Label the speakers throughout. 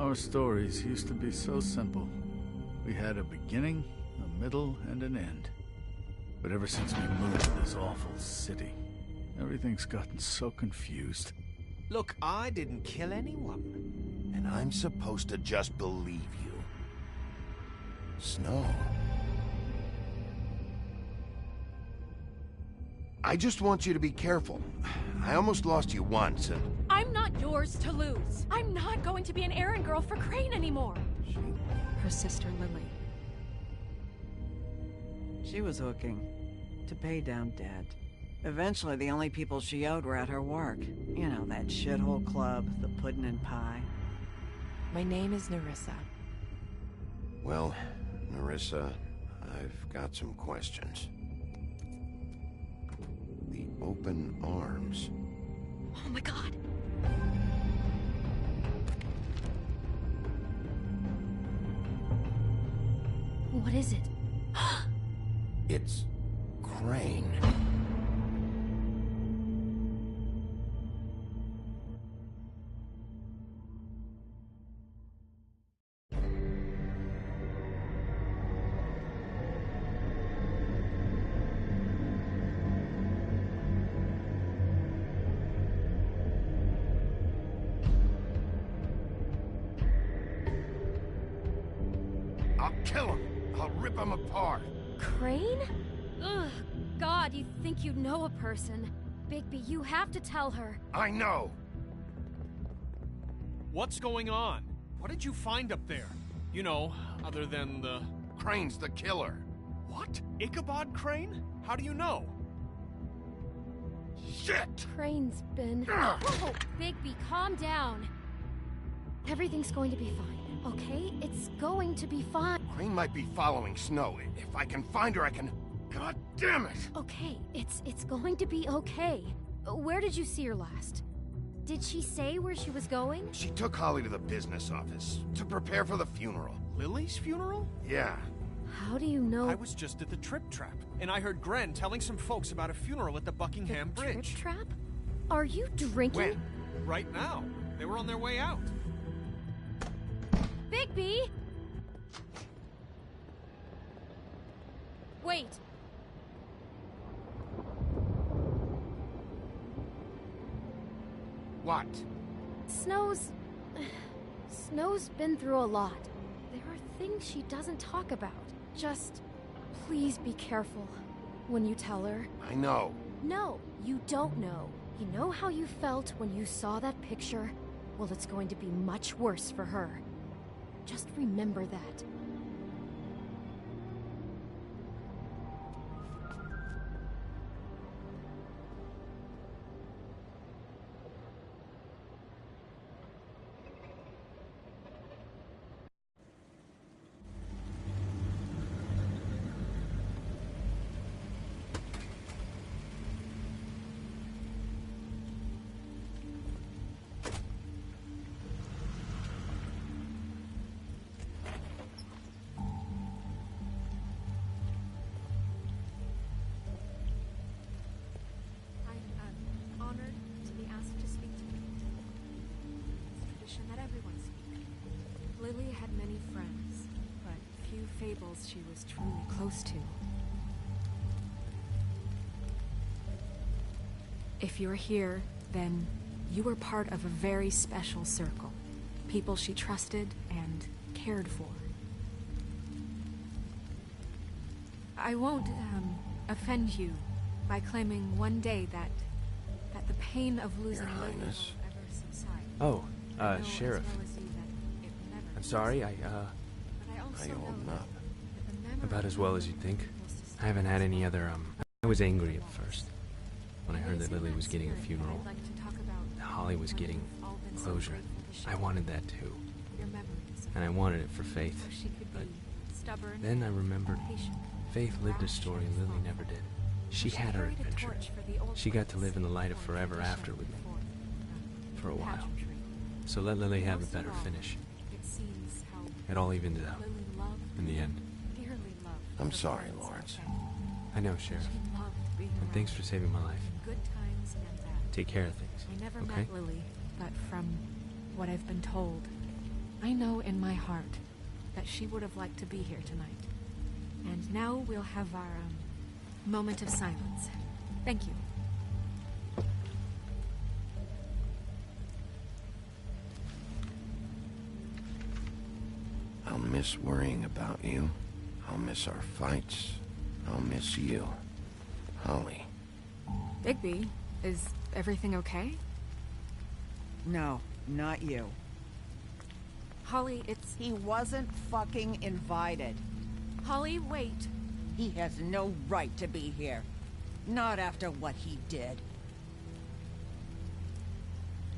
Speaker 1: Our stories used to be so simple. We had a beginning, a middle, and an end. But ever since we moved to this awful city, everything's gotten so confused.
Speaker 2: Look, I didn't kill anyone.
Speaker 3: And I'm supposed to just believe you. Snow. I just want you to be careful. I almost lost you once, and...
Speaker 4: I'm not yours to lose. I'm not going to be an errand girl for Crane anymore.
Speaker 5: Her sister, Lily.
Speaker 6: She was hooking to pay down debt. Eventually, the only people she owed were at her work. You know, that shithole club, the Puddin' and Pie.
Speaker 5: My name is Nerissa.
Speaker 3: Well, Nerissa, I've got some questions. The open arms.
Speaker 4: Oh my god. What is it?
Speaker 3: It's Crane. I'll kill him. I'll rip him apart.
Speaker 4: Crane? Ugh, God, you think you know a person. Bigby, you have to tell her.
Speaker 3: I know.
Speaker 2: What's going on? What did you find up there? You know, other than the...
Speaker 3: Crane's the killer.
Speaker 2: What? Ichabod Crane? How do you know?
Speaker 3: Shit!
Speaker 4: Crane's been... Whoa, Bigby, calm down. Everything's going to be fine, okay? It's going to be fine.
Speaker 3: Crane might be following Snow. If I can find her, I can... God damn it!
Speaker 4: Okay, it's going to be okay. Where did you see her last? Did she say where she was going?
Speaker 3: She took Holly to the business office to prepare for the funeral.
Speaker 2: Lily's funeral?
Speaker 3: Yeah.
Speaker 4: How do you know?
Speaker 2: I was just at the Trip Trap, and I heard Gren telling some folks about a funeral at the Buckingham
Speaker 4: The
Speaker 2: Bridge.
Speaker 4: Trip Trap? Are you drinking?
Speaker 3: When?
Speaker 2: Right now. They were on their way out.
Speaker 4: Bigby! Wait.
Speaker 3: What?
Speaker 4: Snow's been through a lot. There are things she doesn't talk about. Just, please be careful when you tell her.
Speaker 3: I know.
Speaker 4: No, you don't know. You know how you felt when you saw that picture? Well, it's going to be much worse for her. Just remember that.
Speaker 5: Lily had many friends, but few fables she was truly close to. If you're here, then you were part of a very special circle. People she trusted and cared for. I won't, offend you by claiming one day that the pain of losing
Speaker 3: Your
Speaker 5: Lily will
Speaker 3: Highness.
Speaker 5: ever subside.
Speaker 7: Oh,
Speaker 5: I know as
Speaker 7: Sheriff.
Speaker 5: well as you that it will never
Speaker 7: I'm sorry,
Speaker 5: subside. But I also
Speaker 3: How you
Speaker 5: know
Speaker 3: holding up?
Speaker 5: that the memory
Speaker 7: about as well as you'd think.
Speaker 5: will sustain
Speaker 7: I haven't had any
Speaker 5: us
Speaker 7: other, I was angry at first. When I heard that Lily was getting a funeral.
Speaker 5: I'd like to talk about
Speaker 7: Holly was
Speaker 5: how
Speaker 7: getting
Speaker 5: we've all been so
Speaker 7: closure.
Speaker 5: grateful to
Speaker 7: I
Speaker 5: share
Speaker 7: wanted that too.
Speaker 5: your memories of
Speaker 7: And I
Speaker 5: her,
Speaker 7: wanted it for Faith.
Speaker 5: so she could
Speaker 7: But
Speaker 5: be stubborn,
Speaker 7: then I remembered
Speaker 5: patient,
Speaker 7: Faith lived a
Speaker 5: rash,
Speaker 7: story
Speaker 5: and
Speaker 7: Lily
Speaker 5: thoughtful.
Speaker 7: never did. She
Speaker 5: She
Speaker 7: had her
Speaker 5: carried a
Speaker 7: adventure.
Speaker 5: torch for the old
Speaker 7: She got to
Speaker 5: ones
Speaker 7: live in the light of
Speaker 5: before
Speaker 7: forever
Speaker 5: tradition,
Speaker 7: after with me.
Speaker 5: before,
Speaker 7: For a while.
Speaker 5: pageantry.
Speaker 7: So let Lily have a
Speaker 5: Most of
Speaker 7: better
Speaker 5: all,
Speaker 7: finish.
Speaker 5: It seems how
Speaker 7: It all evened it out
Speaker 5: Lily loved,
Speaker 7: in the end.
Speaker 5: dearly loved
Speaker 3: I'm
Speaker 5: her
Speaker 3: sorry,
Speaker 5: friends
Speaker 3: Lawrence.
Speaker 5: and family.
Speaker 7: I know, Sheriff.
Speaker 5: She loved being
Speaker 7: And thanks for
Speaker 5: around
Speaker 7: saving my life.
Speaker 5: in good times and bad.
Speaker 7: Take care of things.
Speaker 5: I never
Speaker 7: okay?
Speaker 5: met Lily, but from what I've been told, I know in my heart that she would have liked to be here tonight. And now we'll have our, moment of silence. Thank you.
Speaker 3: I'll miss worrying about you. I'll miss our fights. I'll miss you. Holly.
Speaker 5: Bigby, is everything okay?
Speaker 6: No, not you.
Speaker 5: Holly, it's...
Speaker 6: He wasn't fucking invited.
Speaker 5: Holly, wait.
Speaker 6: He has no right to be here. Not after what he did.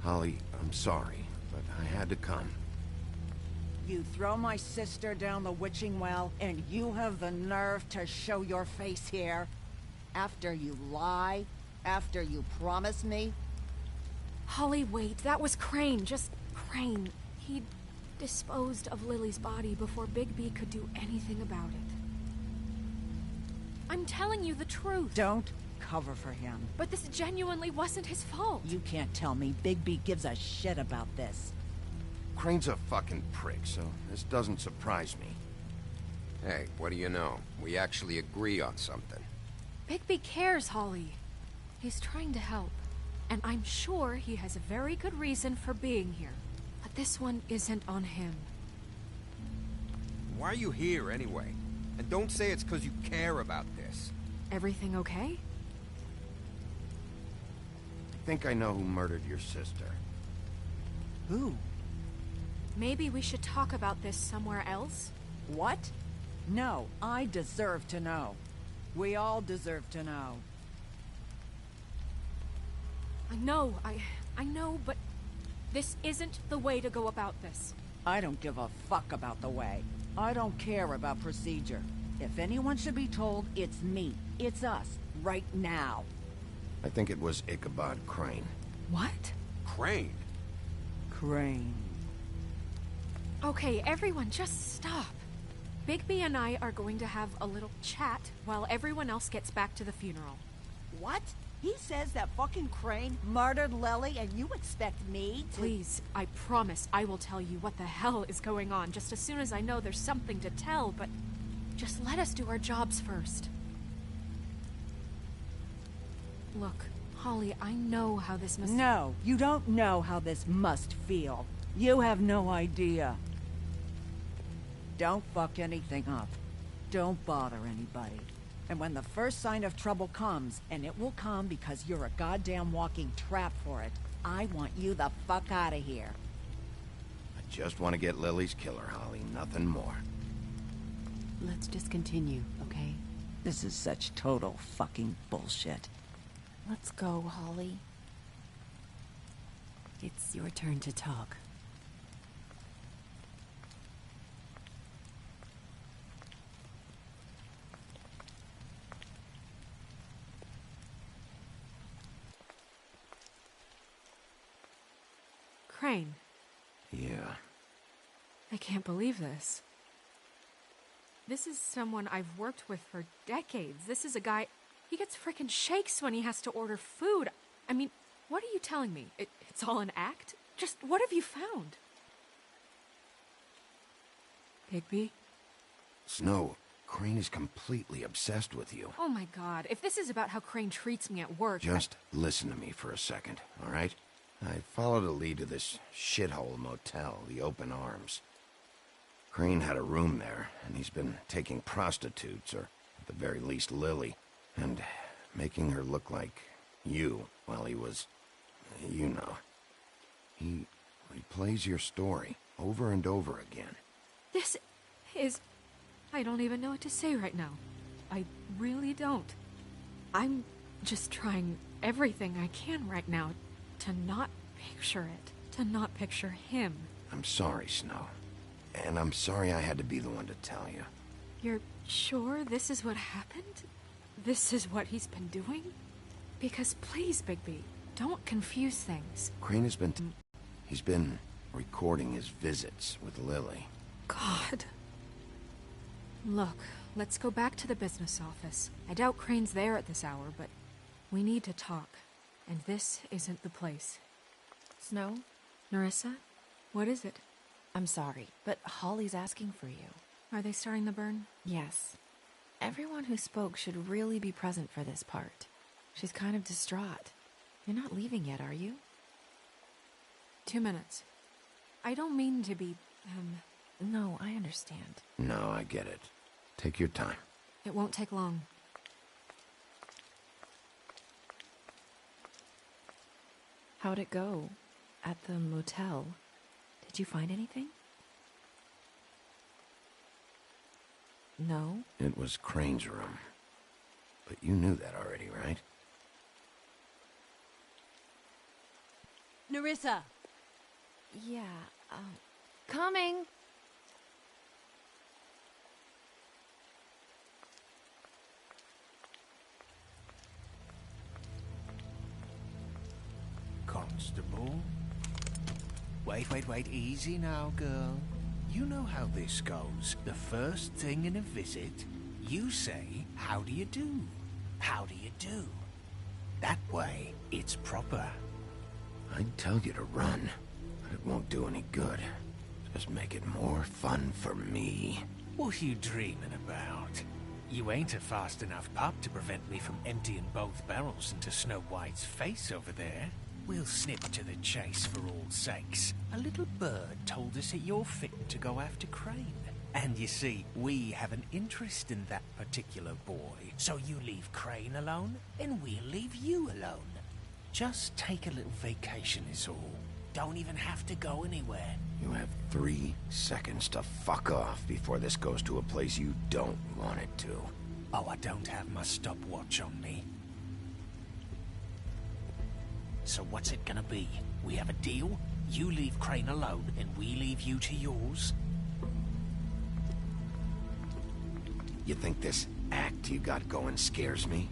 Speaker 3: Holly, I'm sorry, but I had to come.
Speaker 6: You throw my sister down the witching well, and you have the nerve to show your face here? After you lie? After you promise me?
Speaker 5: Holly, wait. That was Crane. Just Crane. He disposed of Lily's body before Bigby could do anything about it. I'm telling you the truth.
Speaker 6: Don't cover for him.
Speaker 5: But this genuinely wasn't his fault.
Speaker 6: You can't tell me Bigby gives a shit about this.
Speaker 3: Crane's a fucking prick, so this doesn't surprise me.
Speaker 8: Hey, what do you know? We actually agree on something.
Speaker 5: Bigby cares, Holly. He's trying to help. And I'm sure he has a very good reason for being here. But this one isn't on him.
Speaker 8: Why are you here, anyway? And don't say it's because you care about this.
Speaker 5: Everything okay?
Speaker 3: I think I know who murdered your sister.
Speaker 6: Who?
Speaker 5: Maybe we should talk about this somewhere else?
Speaker 6: What? No, I deserve to know. We all deserve to know.
Speaker 5: I know, but this isn't the way to go about this.
Speaker 6: I don't give a fuck about the way. I don't care about procedure. If anyone should be told, it's me. It's us. Right now.
Speaker 3: I think it was Ichabod Crane.
Speaker 5: What?
Speaker 8: Crane?
Speaker 6: Crane.
Speaker 5: Okay, everyone, just stop. Bigby and I are going to have a little chat while everyone else gets back to the funeral.
Speaker 6: What? He says that fucking Crane murdered Lily and you expect me to—
Speaker 5: Please, I promise I will tell you what the hell is going on just as soon as I know there's something to tell, but just let us do our jobs first. Look, Holly, I know how this must—
Speaker 6: No, you don't know how this must feel. You have no idea. Don't fuck anything up. Don't bother anybody. And when the first sign of trouble comes, and it will come because you're a goddamn walking trap for it, I want you the fuck out of here.
Speaker 3: I just want to get Lily's killer, Holly. Nothing more.
Speaker 9: Let's just continue, okay?
Speaker 6: This is such total fucking bullshit.
Speaker 9: Let's go, Holly. It's your turn to talk.
Speaker 5: Crane.
Speaker 3: Yeah.
Speaker 5: I can't believe this. This is someone I've worked with for decades. This is a guy... He gets frickin' shakes when he has to order food. I mean, what are you telling me? It's all an act? Just what have you found? Bigby?
Speaker 3: Snow, Crane is completely obsessed with you.
Speaker 5: Oh my god, if this is about how Crane treats me at work...
Speaker 3: Just listen to me for a second, all right? I followed a lead to this shithole motel, the Open Arms. Crane had a room there, and he's been taking prostitutes, or at the very least Lily, and making her look like you while he was... you know. He replays your story over and over again.
Speaker 5: This is... I don't even know what to say right now. I really don't. I'm just trying everything I can right now to not picture it. To not picture him.
Speaker 3: I'm sorry, Snow. And I'm sorry I had to be the one to tell you.
Speaker 5: You're sure this is what happened? This is what he's been doing? Because please, Bigby, don't confuse things.
Speaker 3: Crane has been... he's been recording his visits with Lily.
Speaker 5: God. Look, let's go back to the business office. I doubt Crane's there at this hour, but we need to talk. And this isn't the place.
Speaker 4: Snow?
Speaker 5: Nerissa? What is it?
Speaker 10: I'm sorry, but Holly's asking for you.
Speaker 5: Are they starting the burn?
Speaker 10: Yes. Everyone who spoke should really be present for this part. She's kind of distraught. You're not leaving yet, are you?
Speaker 5: 2 minutes. I don't mean to be,
Speaker 10: No, I understand.
Speaker 3: No, I get it. Take your time.
Speaker 5: It won't take long.
Speaker 10: How'd it go? At the motel? Did you find anything? No?
Speaker 3: It was Crane's room. But you knew that already, right?
Speaker 6: Nerissa!
Speaker 10: Yeah,
Speaker 4: Coming!
Speaker 11: Constable? Wait, easy now, girl. You know how this goes. The first thing in a visit, you say, how do you do? How do you do? That way, it's proper.
Speaker 3: I'd tell you to run, but it won't do any good. Just make it more fun for me.
Speaker 11: What are you dreaming about? You ain't a fast enough pup to prevent me from emptying both barrels into Snow White's face over there. We'll snip to the chase for all sakes. A little bird told us that you're fit to go after Crane. And you see, we have an interest in that particular boy. So you leave Crane alone, and we'll leave you alone. Just take a little vacation is all. Don't even have to go anywhere.
Speaker 3: You have 3 seconds to fuck off before this goes to a place you don't want it to.
Speaker 11: Oh, I don't have my stopwatch on me. So what's it gonna be? We have a deal? You leave Crane alone, and we leave you to yours?
Speaker 3: You think this act you got going scares me?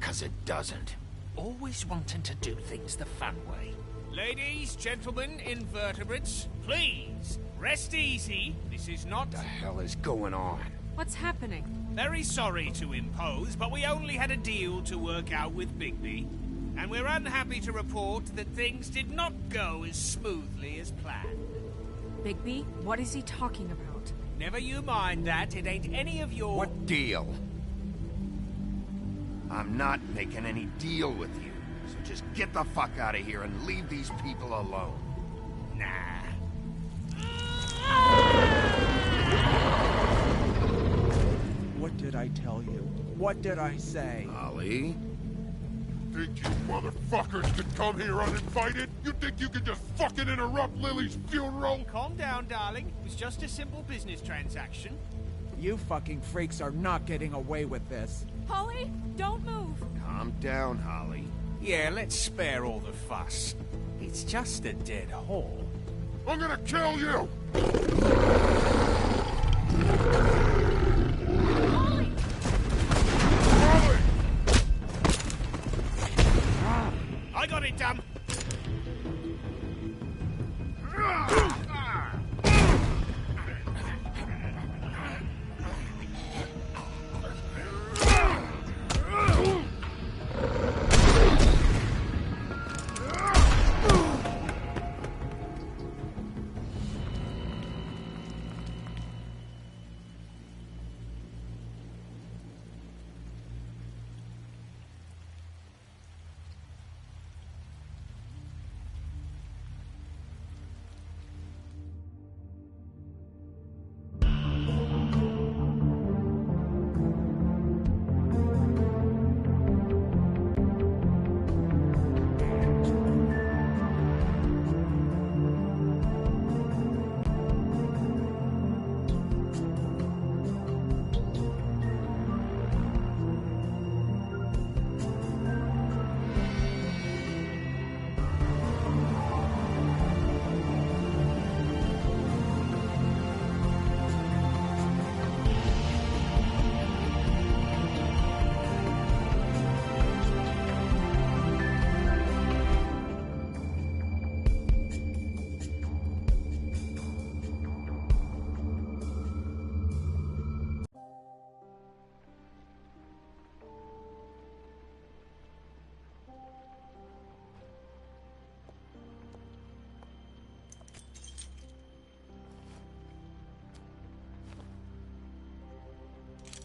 Speaker 3: 'Cause it doesn't.
Speaker 11: Always wanting to do things the fun way.
Speaker 2: Ladies, gentlemen, invertebrates, please, rest easy. This is not...
Speaker 3: What the hell is going on?
Speaker 5: What's happening?
Speaker 2: Very sorry to impose, but we only had a deal to work out with Bigby. And we're unhappy to report that things did not go as smoothly as planned.
Speaker 5: Bigby? What is he talking about?
Speaker 2: Never you mind that, it ain't any of your...
Speaker 3: What deal? I'm not making any deal with you. So just get the fuck out of here and leave these people alone.
Speaker 2: Nah.
Speaker 12: What did I tell you? What did I say?
Speaker 3: Holly?
Speaker 13: Think you motherfuckers could come here uninvited? You think you could just fucking interrupt Lily's funeral?
Speaker 2: Calm down, darling. It was just a simple business transaction.
Speaker 12: You fucking freaks are not getting away with this.
Speaker 5: Holly, don't move!
Speaker 3: Calm down, Holly.
Speaker 11: Yeah, let's spare all the fuss. It's just a dead hole.
Speaker 13: I'm gonna kill you!
Speaker 5: Holly!
Speaker 13: Holly!
Speaker 2: I got it, dumb.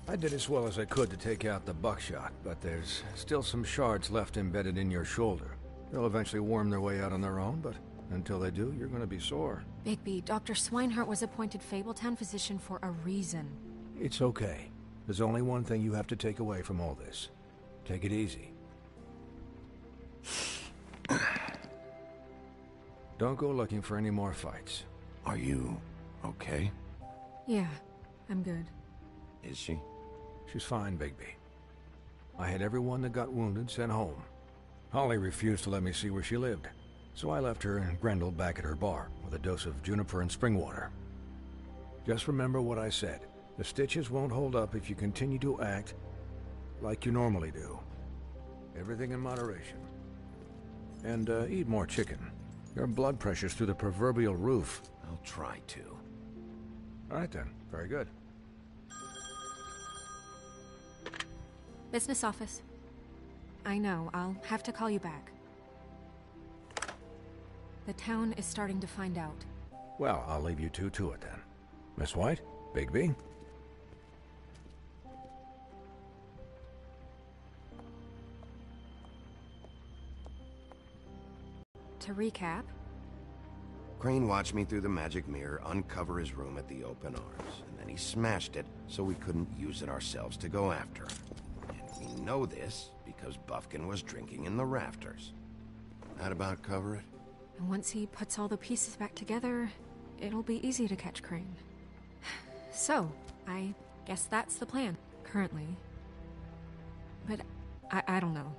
Speaker 14: I did as well as I could to take out the buckshot, but there's still some shards left embedded in your shoulder. They'll eventually worm their way out on their own, but until they do, you're gonna be sore.
Speaker 5: Bigby, Dr. Swinehart was appointed Fabletown physician for a reason.
Speaker 14: It's okay. There's only one thing you have to take away from all this. Take it easy. Don't go looking for any more fights.
Speaker 3: Are you okay?
Speaker 5: Yeah, I'm good.
Speaker 3: Is she?
Speaker 14: She's fine, Bigby. I had everyone that got wounded sent home. Holly refused to let me see where she lived, so I left her and Grendel back at her bar with a dose of juniper and spring water. Just remember what I said. The stitches won't hold up if you continue to act like you normally do. Everything in moderation. And eat more chicken. Your blood pressure's through the proverbial roof.
Speaker 3: I'll try to.
Speaker 14: All right then. Very good.
Speaker 5: Business office. I know, I'll have to call you back. The town is starting to find out.
Speaker 14: Well, I'll leave you two to it then. Miss White, Bigby.
Speaker 5: To recap,
Speaker 3: Crane watched me through the magic mirror uncover his room at the open arms, and then he smashed it so we couldn't use it ourselves to go after him. And we know this because Buffkin was drinking in the rafters. That about cover it?
Speaker 5: and once he puts all the pieces back together, it'll be easy to catch Crane. So, I guess that's the plan, currently. But I don't know.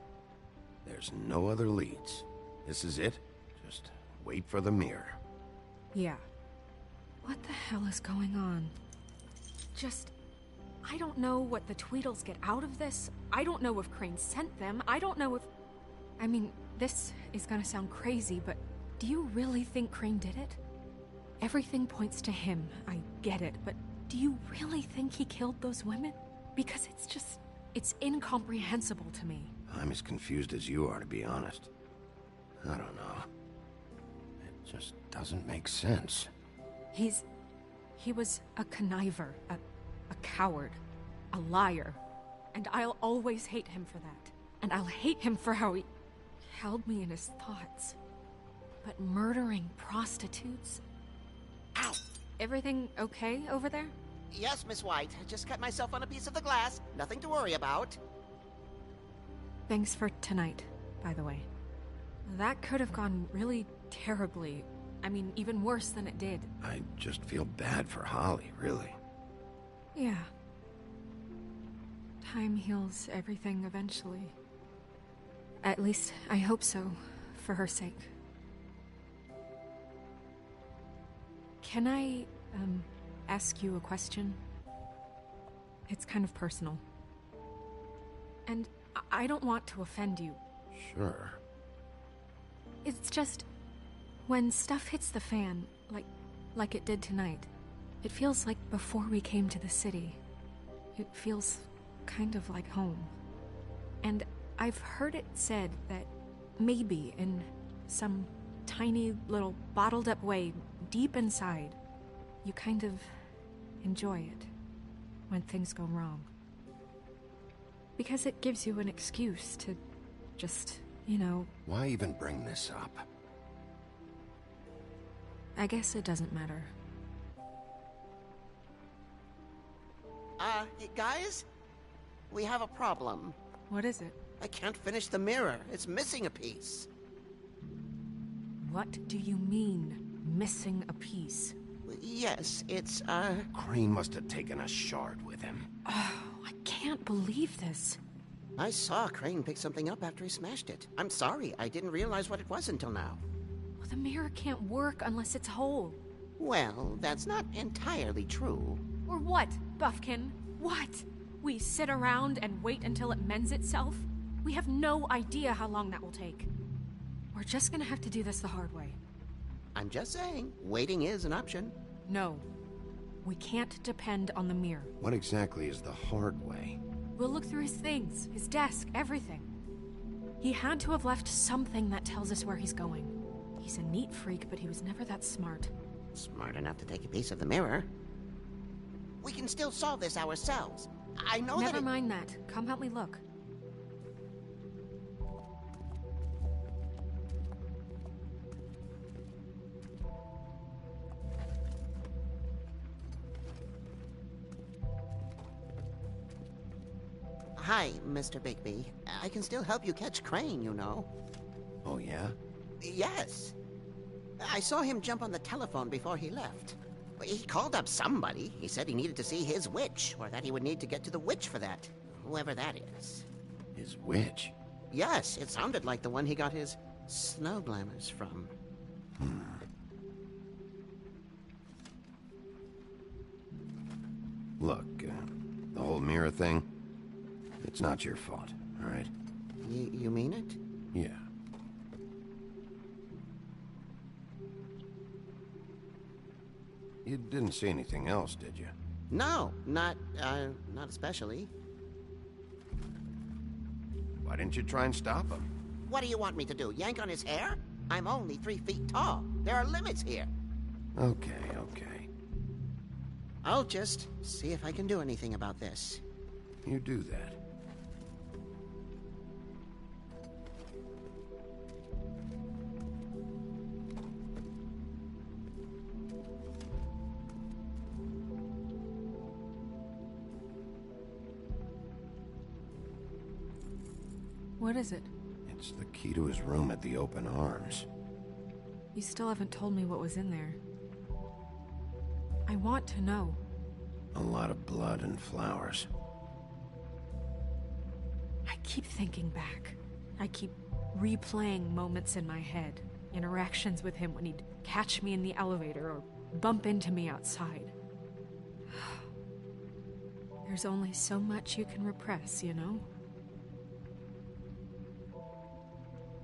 Speaker 3: There's no other leads. This is it. Just wait for the mirror.
Speaker 5: Yeah. What the hell is going on? I don't know what the Tweedles get out of this. I don't know if Crane sent them. I don't know if... I mean, this is gonna sound crazy, but do you really think Crane did it? Everything points to him, I get it, but do you really think he killed those women? Because it's incomprehensible to me.
Speaker 3: I'm as confused as you are, to be honest. I don't know. It just doesn't make sense.
Speaker 5: He was a conniver, a coward, a liar. And I'll always hate him for that. And I'll hate him for how he held me in his thoughts. But murdering prostitutes? Ow! Everything okay over there?
Speaker 15: Yes, Miss White. Just cut myself on a piece of the glass. Nothing to worry about.
Speaker 5: Thanks for tonight, by the way. That could have gone really terribly. I mean, even worse than it did.
Speaker 3: I just feel bad for Holly, really.
Speaker 5: Yeah. Time heals everything eventually. At least, I hope so, for her sake. Can I, ask you a question? It's kind of personal. And I don't want to offend you.
Speaker 3: Sure.
Speaker 5: It's just... when stuff hits the fan, like it did tonight, it feels like before we came to the city. It feels kind of like home. And I've heard it said that maybe in some tiny little bottled up way deep inside, you kind of enjoy it when things go wrong. Because it gives you an excuse to just, you know...
Speaker 3: Why even bring this up?
Speaker 5: I guess it doesn't matter.
Speaker 15: Guys? We have a problem.
Speaker 5: What is it?
Speaker 15: I can't finish the mirror. It's missing a piece.
Speaker 5: What do you mean, missing a piece?
Speaker 15: Yes, it's,
Speaker 3: Crane must have taken a shard with him.
Speaker 5: Oh, I can't believe this.
Speaker 15: I saw Crane pick something up after he smashed it. I'm sorry, I didn't realize what it was until now.
Speaker 5: Well, the mirror can't work unless it's whole.
Speaker 15: Well, that's not entirely true.
Speaker 5: Or what, Buffkin? What? We sit around and wait until it mends itself? We have no idea how long that will take. We're just gonna have to do this the hard way.
Speaker 15: I'm just saying, waiting is an option.
Speaker 5: No. We can't depend on the mirror.
Speaker 3: What exactly is the hard way?
Speaker 5: We'll look through his things, his desk, everything. He had to have left something that tells us where he's going. He's a neat freak, but he was never that smart.
Speaker 15: Smart enough to take a piece of the mirror. We can still solve this ourselves. I know that
Speaker 5: Never mind that. Come help me look.
Speaker 15: Hi, Mr. Bigby. I can still help you catch Crane, you know.
Speaker 3: Oh, yeah?
Speaker 15: Yes. I saw him jump on the telephone before he left. He called up somebody. He said he needed to see his witch, or that he would need to get to the witch for that. Whoever that is.
Speaker 3: His witch?
Speaker 15: Yes, it sounded like the one he got his snow glamours from.
Speaker 3: Look, the whole mirror thing, it's not your fault, all right?
Speaker 15: You mean it?
Speaker 3: Yeah. You didn't see anything else, did you?
Speaker 15: No, not especially.
Speaker 3: Why didn't you try and stop him?
Speaker 15: What do you want me to do, yank on his hair? I'm only 3 feet tall. There are limits here.
Speaker 3: Okay.
Speaker 15: I'll just see if I can do anything about this.
Speaker 3: You do that.
Speaker 5: What is it?
Speaker 3: It's the key to his room at the Open Arms.
Speaker 5: You still haven't told me what was in there. I want to know.
Speaker 3: A lot of blood and flowers.
Speaker 5: I keep thinking back. I keep replaying moments in my head. Interactions with him when he'd catch me in the elevator or bump into me outside. There's only so much you can repress, you know?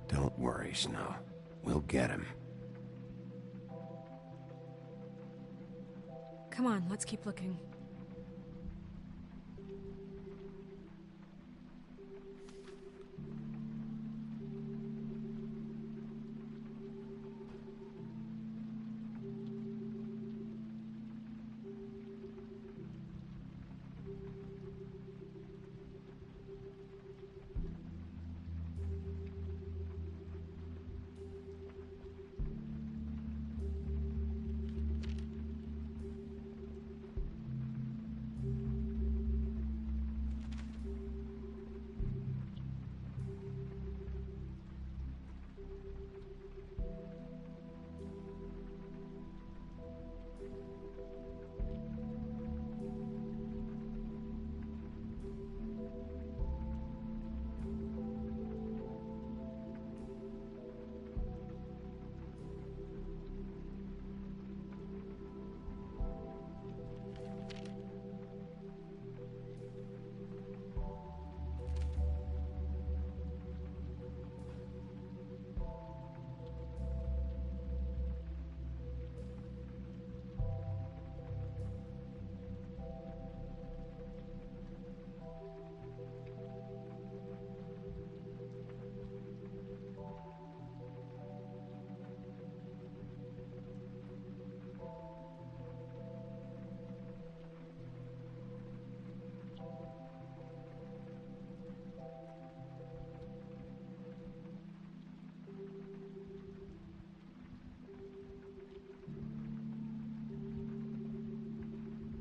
Speaker 3: Don't worry, Snow. We'll get him.
Speaker 5: Come on, let's keep looking.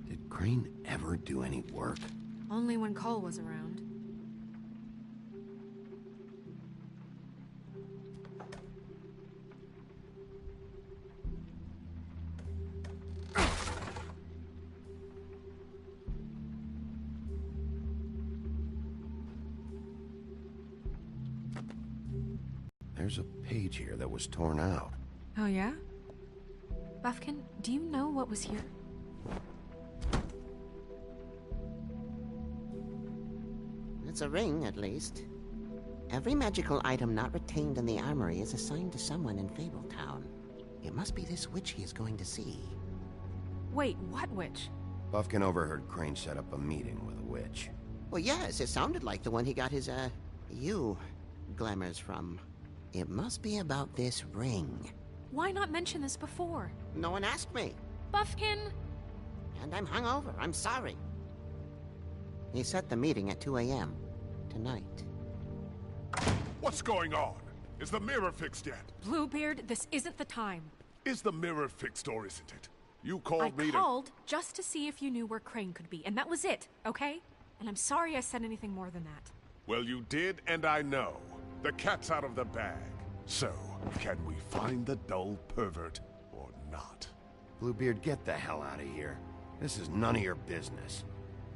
Speaker 3: Did Crane ever do any work?
Speaker 5: Only when Cole was around.
Speaker 3: There's a page here that was torn out.
Speaker 5: Oh, yeah? Buffkin, do you know what was here?
Speaker 15: It's a ring, at least. Every magical item not retained in the armory is assigned to someone in Fabletown. It must be this witch he is going to see.
Speaker 5: Wait, what witch?
Speaker 3: Buffkin overheard Crane set up a meeting with a witch.
Speaker 15: Well, yes, it sounded like the one he got his, glamours from. It must be about this ring.
Speaker 5: Why not mention this before?
Speaker 15: No one asked me.
Speaker 5: Buffkin!
Speaker 15: And I'm hungover. I'm sorry. He set the meeting at 2 a.m. tonight.
Speaker 13: What's going on? Is the mirror fixed yet?
Speaker 5: Bluebeard, this isn't the time.
Speaker 13: Is the mirror fixed or isn't it? You called me
Speaker 5: I called just to see if you knew where Crane could be, and that was it, okay? And I'm sorry I said anything more than that.
Speaker 13: Well, you did, and I know. The cat's out of the bag. So, can we find the dull pervert or not?
Speaker 3: Bluebeard, get the hell out of here. This is none of your business.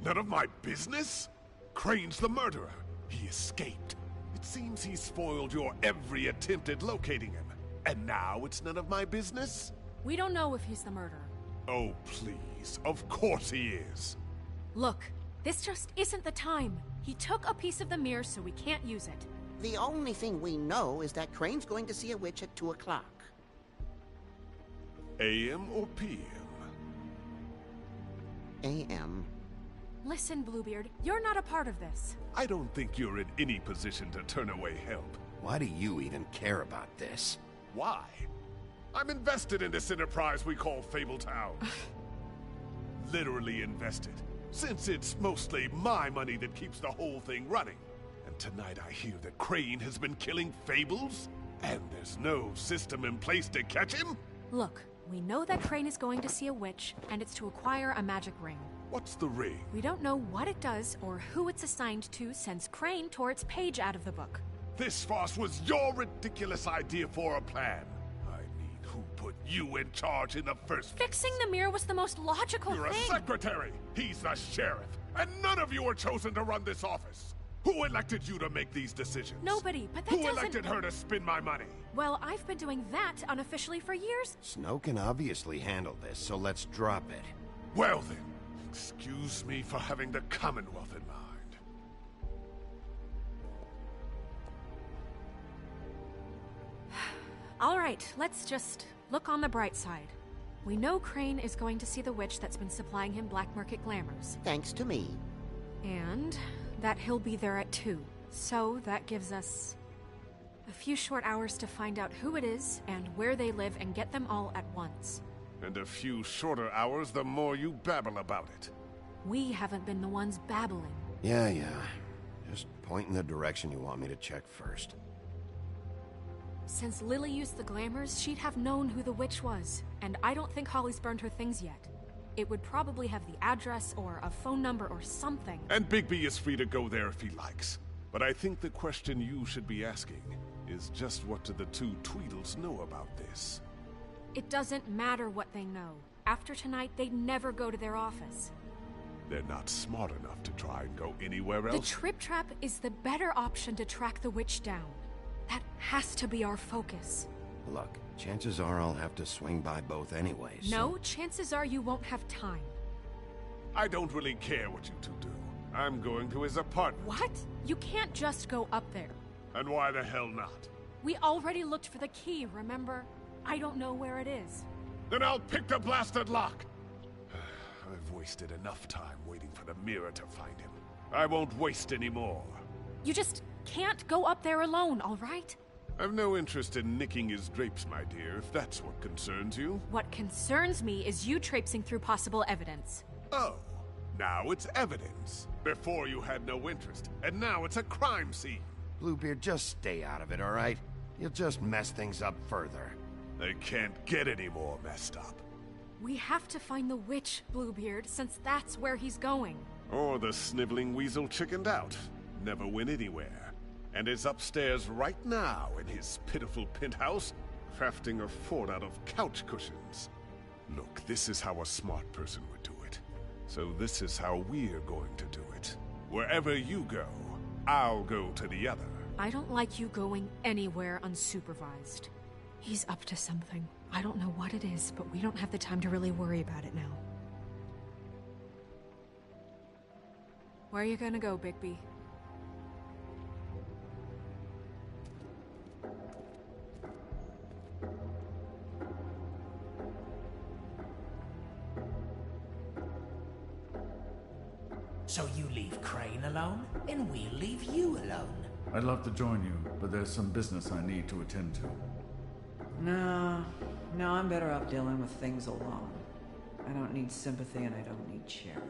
Speaker 13: None of my business? Crane's the murderer. He escaped. It seems he spoiled your every attempt at locating him. And now it's none of my business?
Speaker 5: We don't know if he's the murderer.
Speaker 13: Oh, please. Of course he is.
Speaker 5: Look, this just isn't the time. He took a piece of the mirror, so we can't use it.
Speaker 15: The only thing we know is that Crane's going to see a witch at 2 o'clock.
Speaker 13: AM or PM?
Speaker 15: AM.
Speaker 5: Listen, Bluebeard, you're not a part of this.
Speaker 13: I don't think you're in any position to turn away help.
Speaker 3: Why do you even care about this?
Speaker 13: Why? I'm invested in this enterprise we call Fabletown. Literally invested, since it's mostly my money that keeps the whole thing running. And tonight I hear that Crane has been killing Fables? And there's no system in place to catch him?
Speaker 5: Look, we know that Crane is going to see a witch, and it's to acquire a magic ring.
Speaker 13: What's the ring?
Speaker 5: We don't know what it does or who it's assigned to since Crane tore its page out of the book.
Speaker 13: This farce was your ridiculous idea for a plan. I mean, who put you in charge in the first place?
Speaker 5: Fixing the mirror was the most logical
Speaker 13: You're
Speaker 5: thing.
Speaker 13: a secretary. He's the sheriff. And none of you were chosen to run this office. Who elected you to make these decisions?
Speaker 5: Nobody, but that
Speaker 13: Who
Speaker 5: doesn't...
Speaker 13: elected her to spend my money?
Speaker 5: Well, I've been doing that unofficially for years.
Speaker 3: Snow can obviously handle this, so let's drop it.
Speaker 13: Well then, excuse me for having the Commonwealth in mind.
Speaker 5: All right, let's just look on the bright side. We know Crane is going to see the witch that's been supplying him black market glamours.
Speaker 15: Thanks to me.
Speaker 5: And that he'll be there at 2. So that gives us a few short hours to find out who it is and where they live and get them all at once.
Speaker 13: And a few shorter hours the more you babble about it.
Speaker 5: We haven't been the ones babbling.
Speaker 3: Yeah. Just point in the direction you want me to check first.
Speaker 5: Since Lily used the glamours, she'd have known who the witch was. And I don't think Holly's burned her things yet. It would probably have the address or a phone number or something.
Speaker 13: And Bigby is free to go there if he likes. But I think the question you should be asking is just what do the two Tweedles know about this?
Speaker 5: It doesn't matter what they know. After tonight, they'd never go to their office.
Speaker 13: They're not smart enough to try and go anywhere else?
Speaker 5: The Trip Trap is the better option to track the witch down. That has to be our focus.
Speaker 3: Look, chances are I'll have to swing by both anyways.
Speaker 5: No, chances are you won't have time.
Speaker 13: I don't really care what you two do. I'm going to his apartment.
Speaker 5: What? You can't just go up there.
Speaker 13: And why the hell not?
Speaker 5: We already looked for the key, remember? I don't know where it is.
Speaker 13: Then I'll pick the blasted lock! I've wasted enough time waiting for the mirror to find him. I won't waste any more.
Speaker 5: You just can't go up there alone, all right?
Speaker 13: I've no interest in nicking his drapes, my dear, if that's what concerns you.
Speaker 5: What concerns me is you traipsing through possible evidence.
Speaker 13: Oh, now it's evidence. Before you had no interest, and now it's a crime scene.
Speaker 3: Bluebeard, just stay out of it, all right? You'll just mess things up further.
Speaker 13: They can't get any more messed up.
Speaker 5: We have to find the witch, Bluebeard, since that's where he's going.
Speaker 13: Or the sniveling weasel chickened out. Never went anywhere. And is upstairs right now in his pitiful penthouse, crafting a fort out of couch cushions. Look, this is how a smart person would do it. So this is how we're going to do it. Wherever you go, I'll go to the other.
Speaker 5: I don't like you going anywhere unsupervised. He's up to something. I don't know what it is, but we don't have the time to really worry about it now. Where are you gonna go, Bigby?
Speaker 11: So you leave Crane alone, and we'll leave you alone.
Speaker 1: I'd love to join you, but there's some business I need to attend to.
Speaker 6: No, I'm better off dealing with things alone. I don't need sympathy and I don't need charity.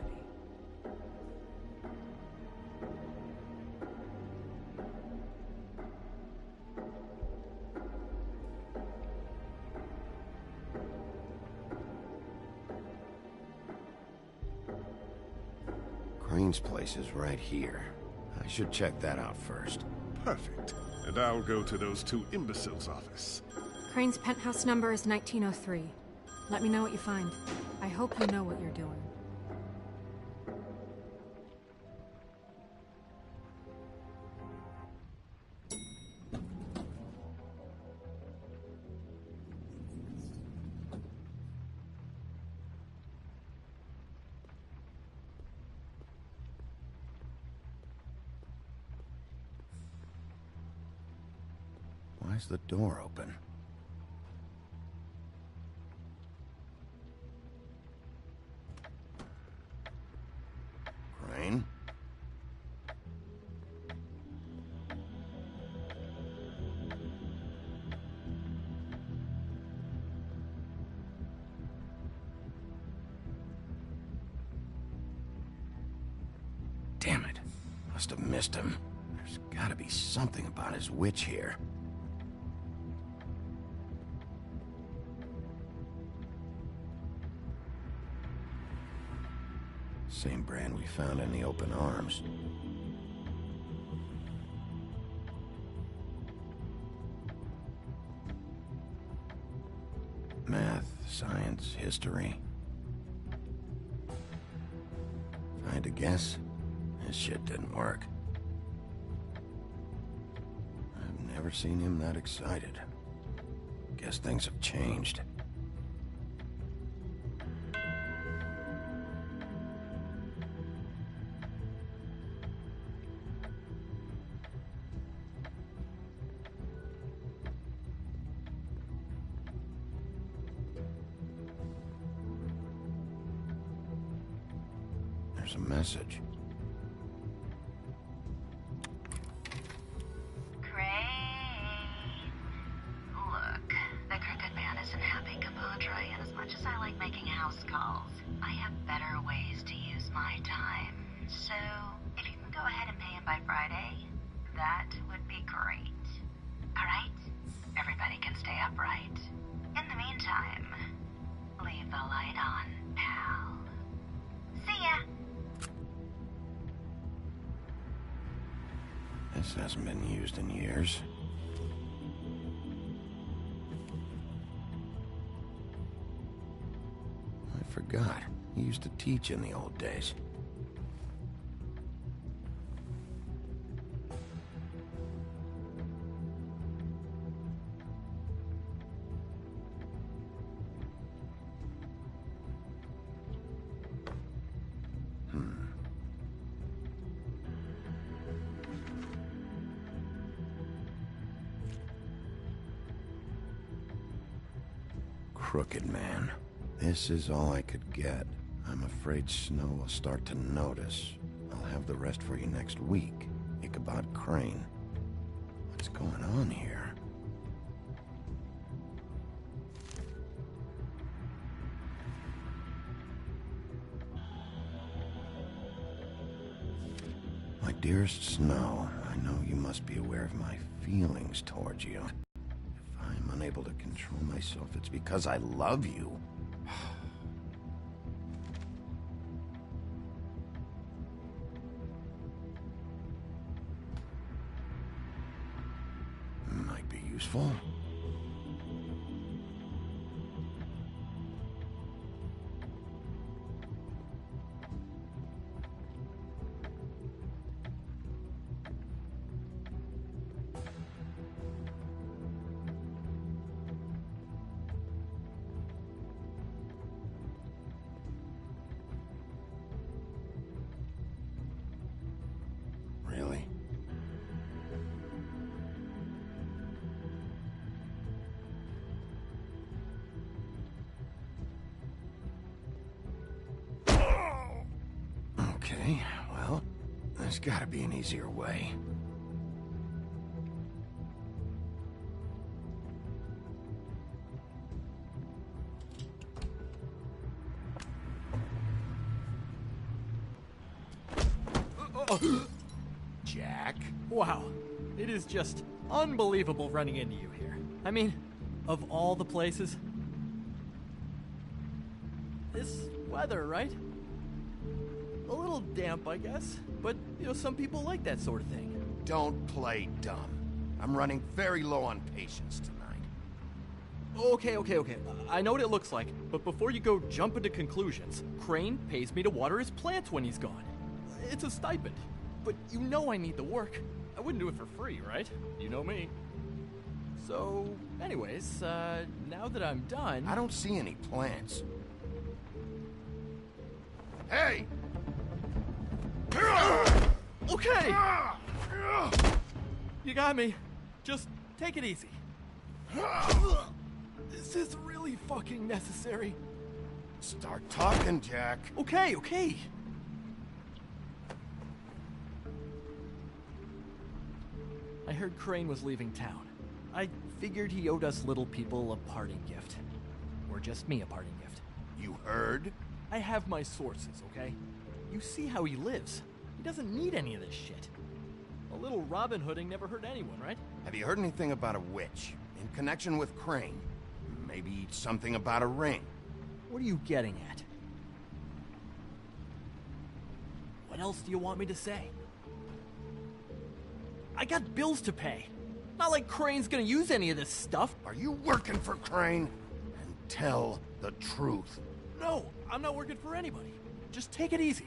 Speaker 3: Crane's place is right here. I should check that out first.
Speaker 13: Perfect. And I'll go to those two imbeciles' office.
Speaker 5: Crane's penthouse number is 1903. Let me know what you find. I hope you know what you're doing.
Speaker 3: Why's the door open? Crane? Damn it. Must have missed him. There's gotta be something about his witch here. Same brand we found in the open arms. Math, science, history. If I had to guess, this shit didn't work. I've never seen him that excited. Guess things have changed. There's a message.
Speaker 16: Crane. Look, the Crooked Man isn't happy, compadre, and as much as I like making house calls, I have better ways to use my time. So, if you can go ahead and pay him by Friday, that would be great. Alright? Everybody can stay upright. In the meantime, leave the light on, pal. See ya!
Speaker 3: This hasn't been used in years. I forgot. He used to teach in the old days. Crooked Man. This is all I could get. I'm afraid Snow will start to notice. I'll have the rest for you next week. Ichabod Crane. What's going on here? My dearest Snow, I know you must be aware of my feelings towards you. I'm unable to control myself. It's because I love you. Might be useful. Really? Okay, well, there's gotta be an easier way.
Speaker 17: Jack? Wow, it is just unbelievable running into you here. I mean, of all the places. This weather, right? a little damp, I guess. But, some people like that sort of thing.
Speaker 3: Don't play dumb. I'm running very low on patience tonight.
Speaker 17: Okay. I know what it looks like, but before you go jumping to conclusions, Crane pays me to water his plants when he's gone. It's a stipend. But I need the work. I wouldn't do it for free, right? You know me. So, anyways, now that I'm done...
Speaker 3: I don't see any plants. Hey!
Speaker 17: Okay! You got me. Just take it easy. Is this really fucking necessary?
Speaker 3: Start talking, Jack.
Speaker 17: Okay. I heard Crane was leaving town. I figured he owed us little people a parting gift. Or just me a parting gift.
Speaker 3: You heard?
Speaker 17: I have my sources, okay? You see how he lives. He doesn't need any of this shit. A little Robin Hooding never hurt anyone, right?
Speaker 3: Have you heard anything about a witch? In connection with Crane? Maybe something about a ring?
Speaker 17: What are you getting at? What else do you want me to say? I got bills to pay. Not like Crane's gonna use any of this stuff.
Speaker 3: Are you working for Crane? And tell the truth.
Speaker 17: No, I'm not working for anybody. Just take it easy.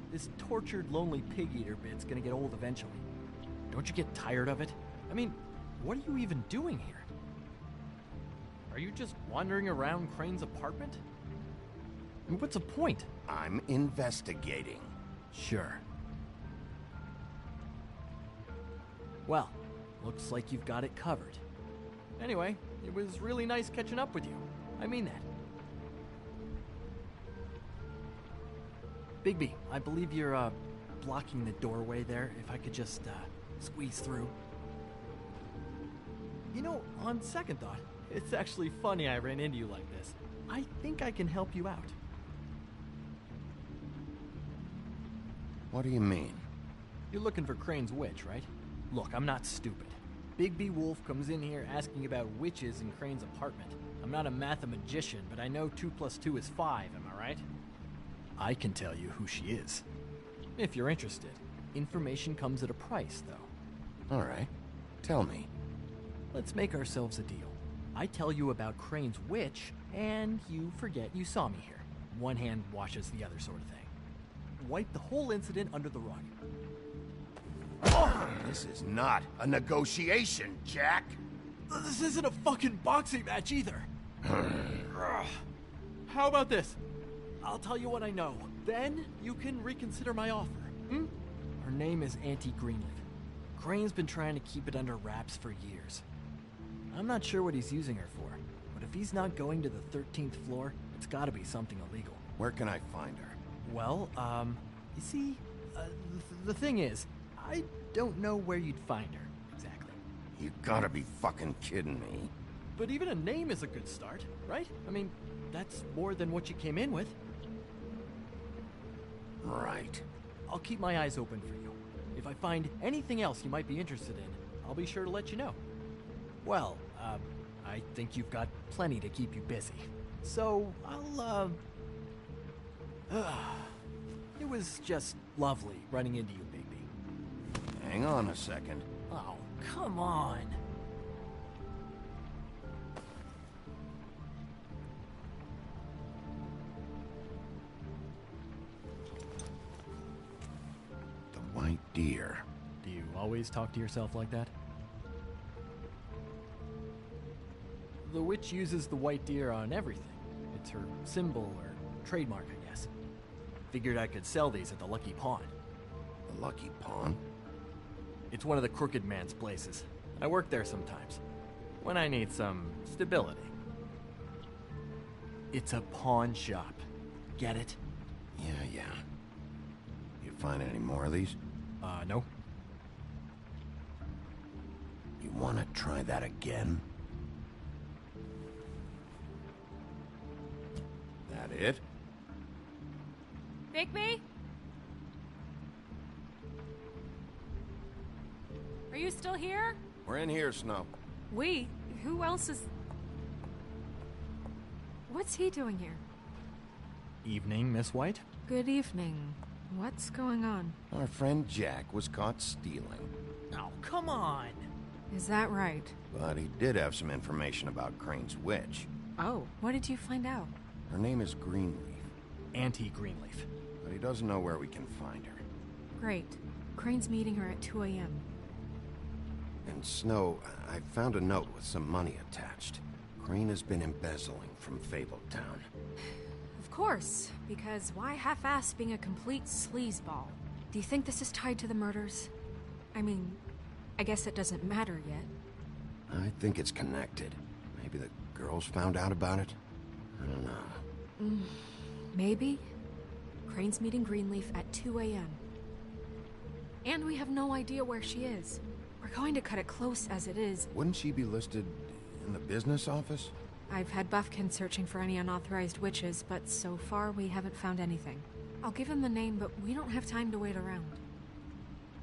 Speaker 17: This tortured, lonely pig-eater bit's gonna get old eventually. Don't you get tired of it? I mean, what are you even doing here? Are you just wandering around Crane's apartment? I mean, what's the point?
Speaker 3: I'm investigating.
Speaker 17: Sure. Well, looks like you've got it covered. Anyway, it was really nice catching up with you. I mean that. Bigby, I believe you're, blocking the doorway there. If I could just, squeeze through. On second thought, it's actually funny I ran into you like this. I think I can help you out.
Speaker 3: What do you mean?
Speaker 17: You're looking for Crane's witch, right? Look, I'm not stupid. Bigby Wolf comes in here asking about witches in Crane's apartment. I'm not a mathematician, but I know 2 + 2 is 5, am I right? I can tell you who she is. If you're interested. Information comes at a price, though.
Speaker 3: All right. Tell me.
Speaker 17: Let's make ourselves a deal. I tell you about Crane's witch, and you forget you saw me here. One hand washes the other sort of thing. Wipe the whole incident under the rug.
Speaker 3: This is not a negotiation, Jack.
Speaker 17: This isn't a fucking boxing match either. How about this? I'll tell you what I know. Then you can reconsider my offer. Her name is Auntie Greenleaf. Crane's been trying to keep it under wraps for years. I'm not sure what he's using her for, but if he's not going to the 13th floor, it's gotta be something illegal.
Speaker 3: Where can I find her?
Speaker 17: Well, you see, the thing is, I don't know where you'd find her, exactly.
Speaker 3: You gotta be fucking kidding me.
Speaker 17: But even a name is a good start, right? I mean, that's more than what you came in with.
Speaker 3: Right.
Speaker 17: I'll keep my eyes open for you. If I find anything else you might be interested in, I'll be sure to let you know. Well, I think you've got plenty to keep you busy. So, I'll, it was just lovely running into you, Bigby.
Speaker 3: Hang on a second.
Speaker 17: Oh, come on.
Speaker 3: The white deer.
Speaker 17: Do you always talk to yourself like that? The witch uses the white deer on everything. It's her symbol or trademark, I guess. Figured I could sell these at the Lucky Pawn.
Speaker 3: The Lucky Pawn?
Speaker 17: It's one of the crooked man's places. I work there sometimes. When I need some stability. It's a pawn shop. Get it?
Speaker 3: Yeah. You find any more of these?
Speaker 17: No.
Speaker 3: You wanna try that again? That it?
Speaker 5: Bigby? Are you still here?
Speaker 3: We're in here, Snow.
Speaker 5: We? Who else is... What's he doing here?
Speaker 17: Evening, Miss White.
Speaker 5: Good evening. What's going on?
Speaker 3: Our friend Jack was caught stealing.
Speaker 17: Oh, come on!
Speaker 5: Is that right?
Speaker 3: But he did have some information about Crane's witch.
Speaker 5: Oh, what did you find out?
Speaker 3: Her name is Greenleaf.
Speaker 17: Auntie Greenleaf.
Speaker 3: But he doesn't know where we can find her.
Speaker 5: Great. Crane's meeting her at 2 a.m.
Speaker 3: And Snow, I found a note with some money attached. Crane has been embezzling from Fabletown.
Speaker 5: Of course, because why half-ass being a complete sleazeball? Do you think this is tied to the murders? I mean, I guess it doesn't matter yet.
Speaker 3: I think it's connected. Maybe the girls found out about it? I don't know.
Speaker 5: Maybe. Crane's meeting Greenleaf at 2 a.m. And we have no idea where she is. We're going to cut it close as it is.
Speaker 3: Wouldn't she be listed in the business office?
Speaker 5: I've had Buffkin searching for any unauthorized witches, but so far we haven't found anything. I'll give him the name, but we don't have time to wait around.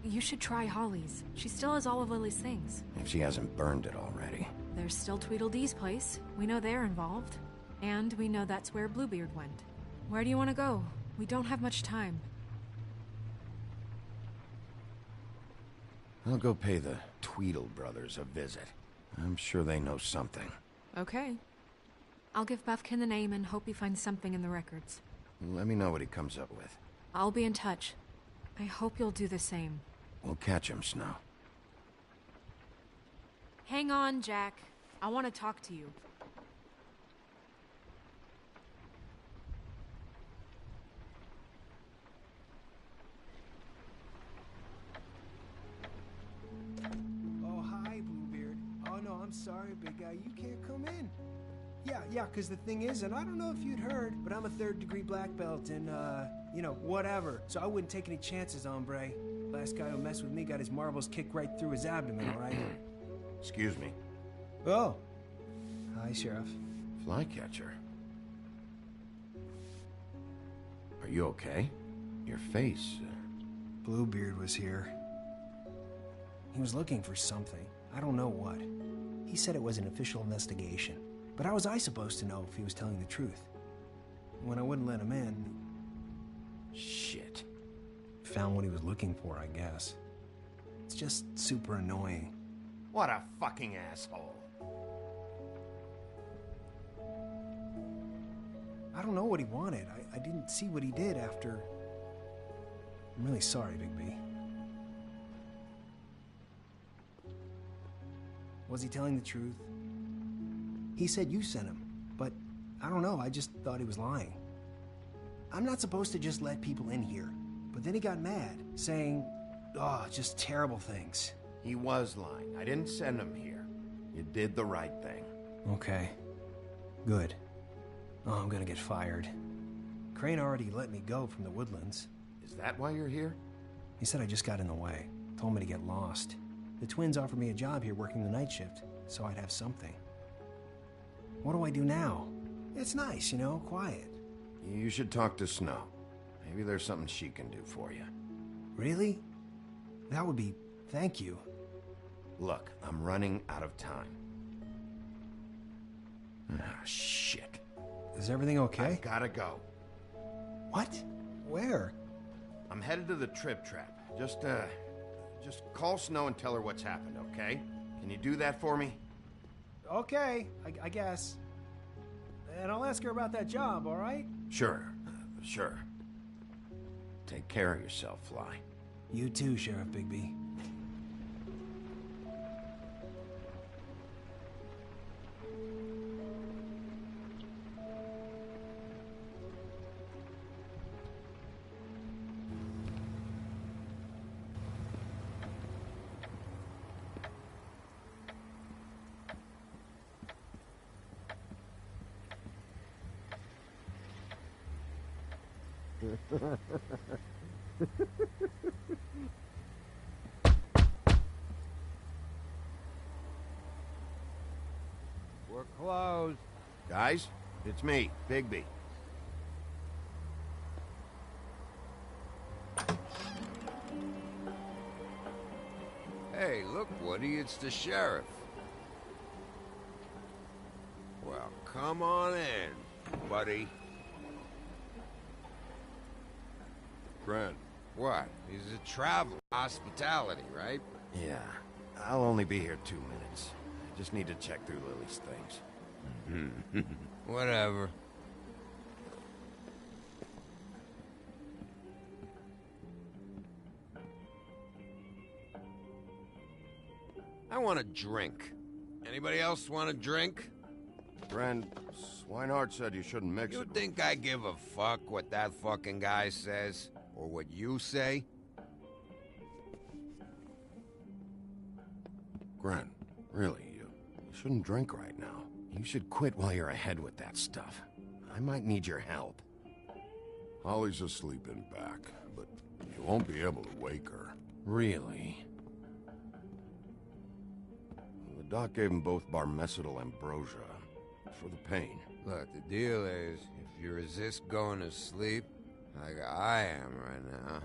Speaker 5: You should try Holly's. She still has all of Lily's things.
Speaker 3: If she hasn't burned it already.
Speaker 5: There's still Tweedledee's place. We know they're involved. And we know that's where Bluebeard went. Where do you want to go? We don't have much time.
Speaker 3: I'll go pay the Tweedle brothers a visit. I'm sure they know something.
Speaker 5: Okay. I'll give Buffkin the name and hope he finds something in the records.
Speaker 3: Let me know what he comes up with.
Speaker 5: I'll be in touch. I hope you'll do the same.
Speaker 3: We'll catch him, Snow.
Speaker 5: Hang on, Jack. I want to talk to you.
Speaker 18: Oh, hi, Bluebeard. Oh, no, I'm sorry, big guy. You can't come in. Yeah, because the thing is, and I don't know if you'd heard, but I'm a third-degree black belt and, you know, whatever. So I wouldn't take any chances, hombre. Last guy who messed with me got his marbles kicked right through his abdomen, all right?
Speaker 3: Excuse me.
Speaker 18: Oh. Hi, Sheriff.
Speaker 3: Flycatcher. Are you okay? Your face...
Speaker 18: Bluebeard was here. He was looking for something. I don't know what. He said it was an official investigation. But how was I supposed to know if he was telling the truth? When I wouldn't let him in...
Speaker 3: Shit.
Speaker 18: Found what he was looking for, I guess. It's just super annoying.
Speaker 3: What a fucking asshole.
Speaker 18: I don't know what he wanted. I didn't see what he did after... I'm really sorry, Bigby. Was he telling the truth? He said you sent him, but I don't know, I just thought he was lying. I'm not supposed to just let people in here, but then he got mad, saying, oh, just terrible things.
Speaker 3: He was lying. I didn't send him here. You did the right thing.
Speaker 18: Okay. Good. Oh, I'm gonna get fired. Crane already let me go from the Woodlands.
Speaker 3: Is that why you're here?
Speaker 18: He said I just got in the way. Told me to get lost. The twins offered me a job here working the night shift, so I'd have something. What do I do now? It's nice, you know, quiet.
Speaker 3: You should talk to Snow. Maybe there's something she can do for you.
Speaker 18: Really? That would be... thank you.
Speaker 3: Look, I'm running out of time. Ah, shit.
Speaker 18: Is everything okay?
Speaker 3: I've gotta go.
Speaker 18: What? Where?
Speaker 3: I'm headed to the Trip Trap. Just call Snow and tell her what's happened, okay? Can you do that for me?
Speaker 18: Okay, I guess. And I'll ask her about that job, all right?
Speaker 3: Sure, sure. Take care of yourself, Fly.
Speaker 18: You too, Sheriff Bigby.
Speaker 3: We're closed. Guys, it's me, Bigby.
Speaker 8: Hey, look Look, Woody, it's the sheriff. Well, come on in, buddy.
Speaker 3: Grant.
Speaker 8: What? He's a traveler. Hospitality, right?
Speaker 3: Yeah. I'll only be here 2 minutes. I just need to check through Lily's things.
Speaker 8: Whatever. I want a drink. Anybody else want a drink?
Speaker 3: Friend, Swinehart said you shouldn't mix
Speaker 8: You
Speaker 3: it.
Speaker 8: think I give a fuck what that fucking guy says? Or what you say?
Speaker 3: Grant, really, you shouldn't drink right now. You should quit while you're ahead with that stuff. I might need your help.
Speaker 19: Holly's asleep in back, but you won't be able to wake her.
Speaker 3: Really? The doc gave them both barmecidal ambrosia for the pain.
Speaker 8: Look, the deal is, if you resist going to sleep, like I am right now,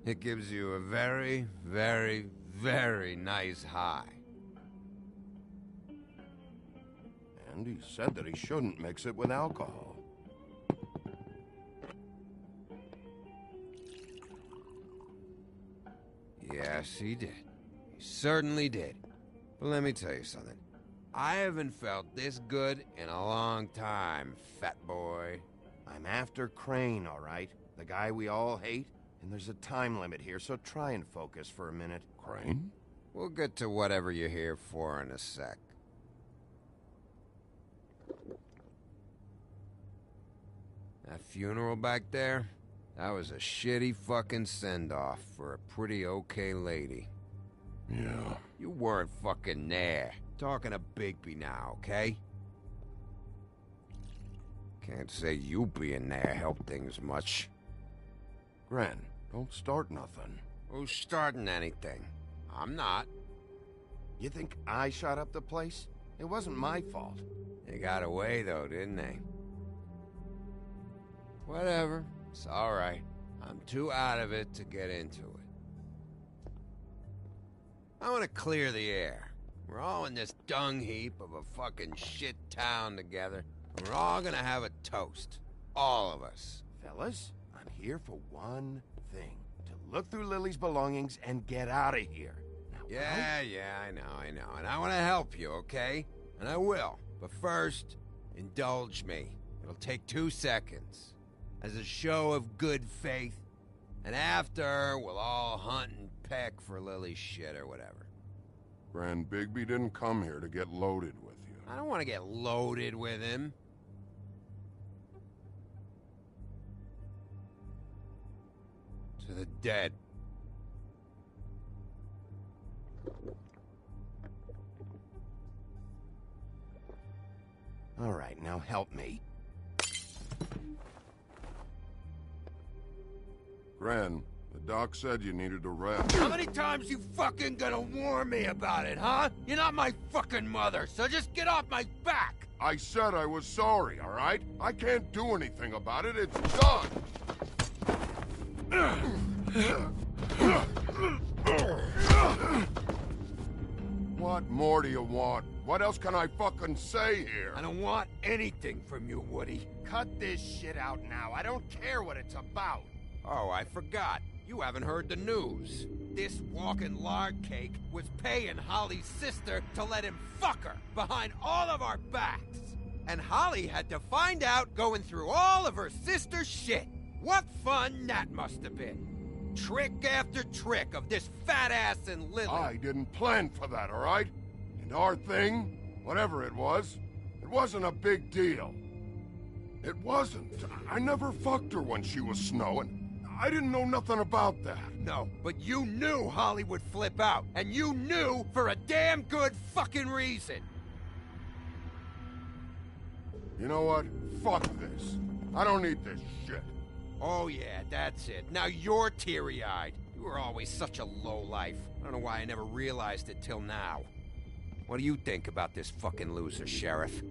Speaker 8: it gives you a very, very, very nice high.
Speaker 3: And he said that he shouldn't mix it with alcohol.
Speaker 8: Yes, he did. He certainly did. But let me tell you something. I haven't felt this good in a long time, fat boy.
Speaker 3: I'm after Crane, all right? The guy we all hate? And there's a time limit here, so try and focus for a minute.
Speaker 19: Crane?
Speaker 8: We'll get to whatever you're here for in a sec. That funeral back there? That was a shitty fucking send-off for a pretty okay lady.
Speaker 19: Yeah.
Speaker 8: You weren't fucking there. Talking to Bigby now, okay? Can't say you being there helped things much.
Speaker 3: Gren, don't start nothing.
Speaker 8: Who's starting anything? I'm not.
Speaker 3: You think I shot up the place? It wasn't my fault.
Speaker 8: They got away, though, didn't they? Whatever. It's all right. I'm too out of it to get into it. I want to clear the air. We're all in this dung heap of a fucking shit town together, and we're all gonna have a toast. All of us.
Speaker 3: Fellas, I'm here for one thing. To look through Lily's belongings and get out of here. Now,
Speaker 8: Yeah, I know. And I want to help you, okay? And I will. But first, indulge me. It'll take 2 seconds. As a show of good faith. And after, we'll all hunt and peck for Lily's shit or whatever.
Speaker 19: Grand Bigby didn't come here to get loaded with you.
Speaker 8: I don't want to get loaded with him. To the dead.
Speaker 3: All right, now help me.
Speaker 19: Gran, the doc said you needed a rest.
Speaker 8: How many times you fucking gonna warn me about it, huh? You're not my fucking mother, so just get off my back!
Speaker 19: I said I was sorry, all right? I can't do anything about it. It's done! What more do you want? What else can I fucking say here?
Speaker 8: I don't want anything from you, Woody.
Speaker 3: Cut this shit out now. I don't care what it's about.
Speaker 8: Oh, I forgot. You haven't heard the news. This walking lard cake was paying Holly's sister to let him fuck her behind all of our backs. And Holly had to find out going through all of her sister's shit. What fun that must have been. Trick after trick of this fat ass and Lily.
Speaker 19: I didn't plan for that, all right? And our thing, whatever it wasn't a big deal. It wasn't. I never fucked her when she was snowing. I didn't know nothing about that.
Speaker 8: No, but you knew Holly would flip out. And you knew for a damn good fucking reason.
Speaker 19: You know what? Fuck this. I don't need this shit.
Speaker 8: Oh yeah, that's it. Now you're teary-eyed. You were always such a lowlife. I don't know why I never realized it till now. What do you think about this fucking loser, Sheriff?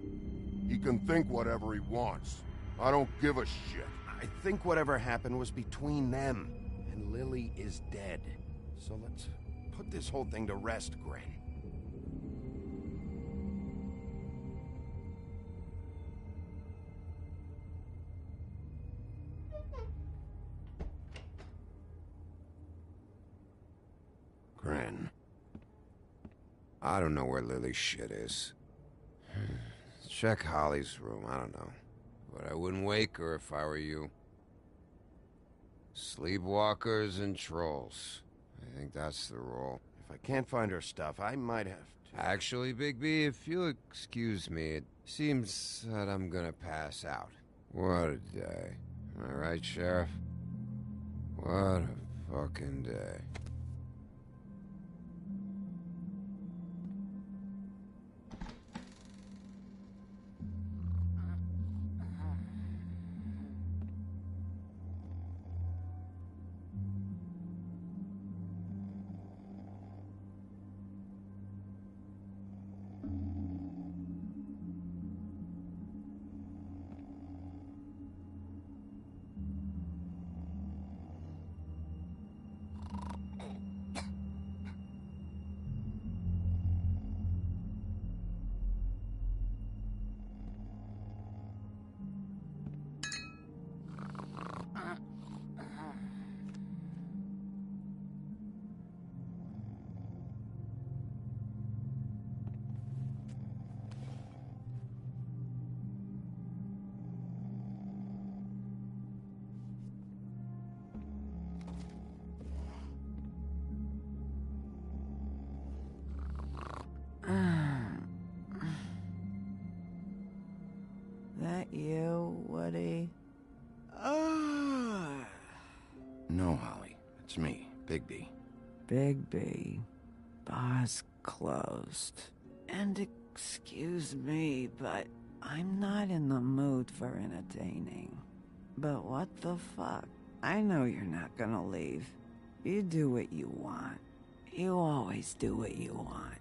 Speaker 19: He can think whatever he wants. I don't give a shit.
Speaker 3: I think whatever happened was between them, and Lily is dead. So let's put this whole thing to rest, Gren. I don't know where Lily's shit is. Check Holly's room, I don't know. But I wouldn't wake her if I were you. Sleepwalkers and trolls. I think that's the rule. If I can't find her stuff, I might have to... Actually, Bigby, if you'll excuse me, it seems that I'm gonna pass out. What a day. Am I right, Sheriff? What a fucking day.
Speaker 6: That you, Woody?
Speaker 3: No, Holly. It's me, Bigby.
Speaker 6: Bigby. Bar's closed. And excuse me, but I'm not in the mood for entertaining. But what the fuck? I know you're not gonna leave. You do what you want. You always do what you want.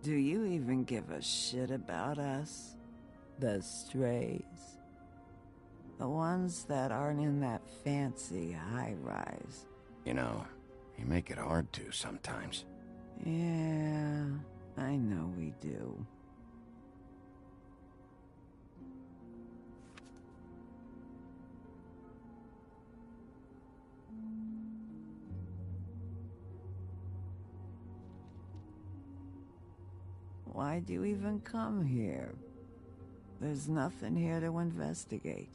Speaker 6: Do you even give a shit about us? The strays? The ones that aren't in that fancy high-rise?
Speaker 3: You know, you make it hard to sometimes.
Speaker 6: Yeah, I know we do. Why'd you even come here? There's nothing here to investigate.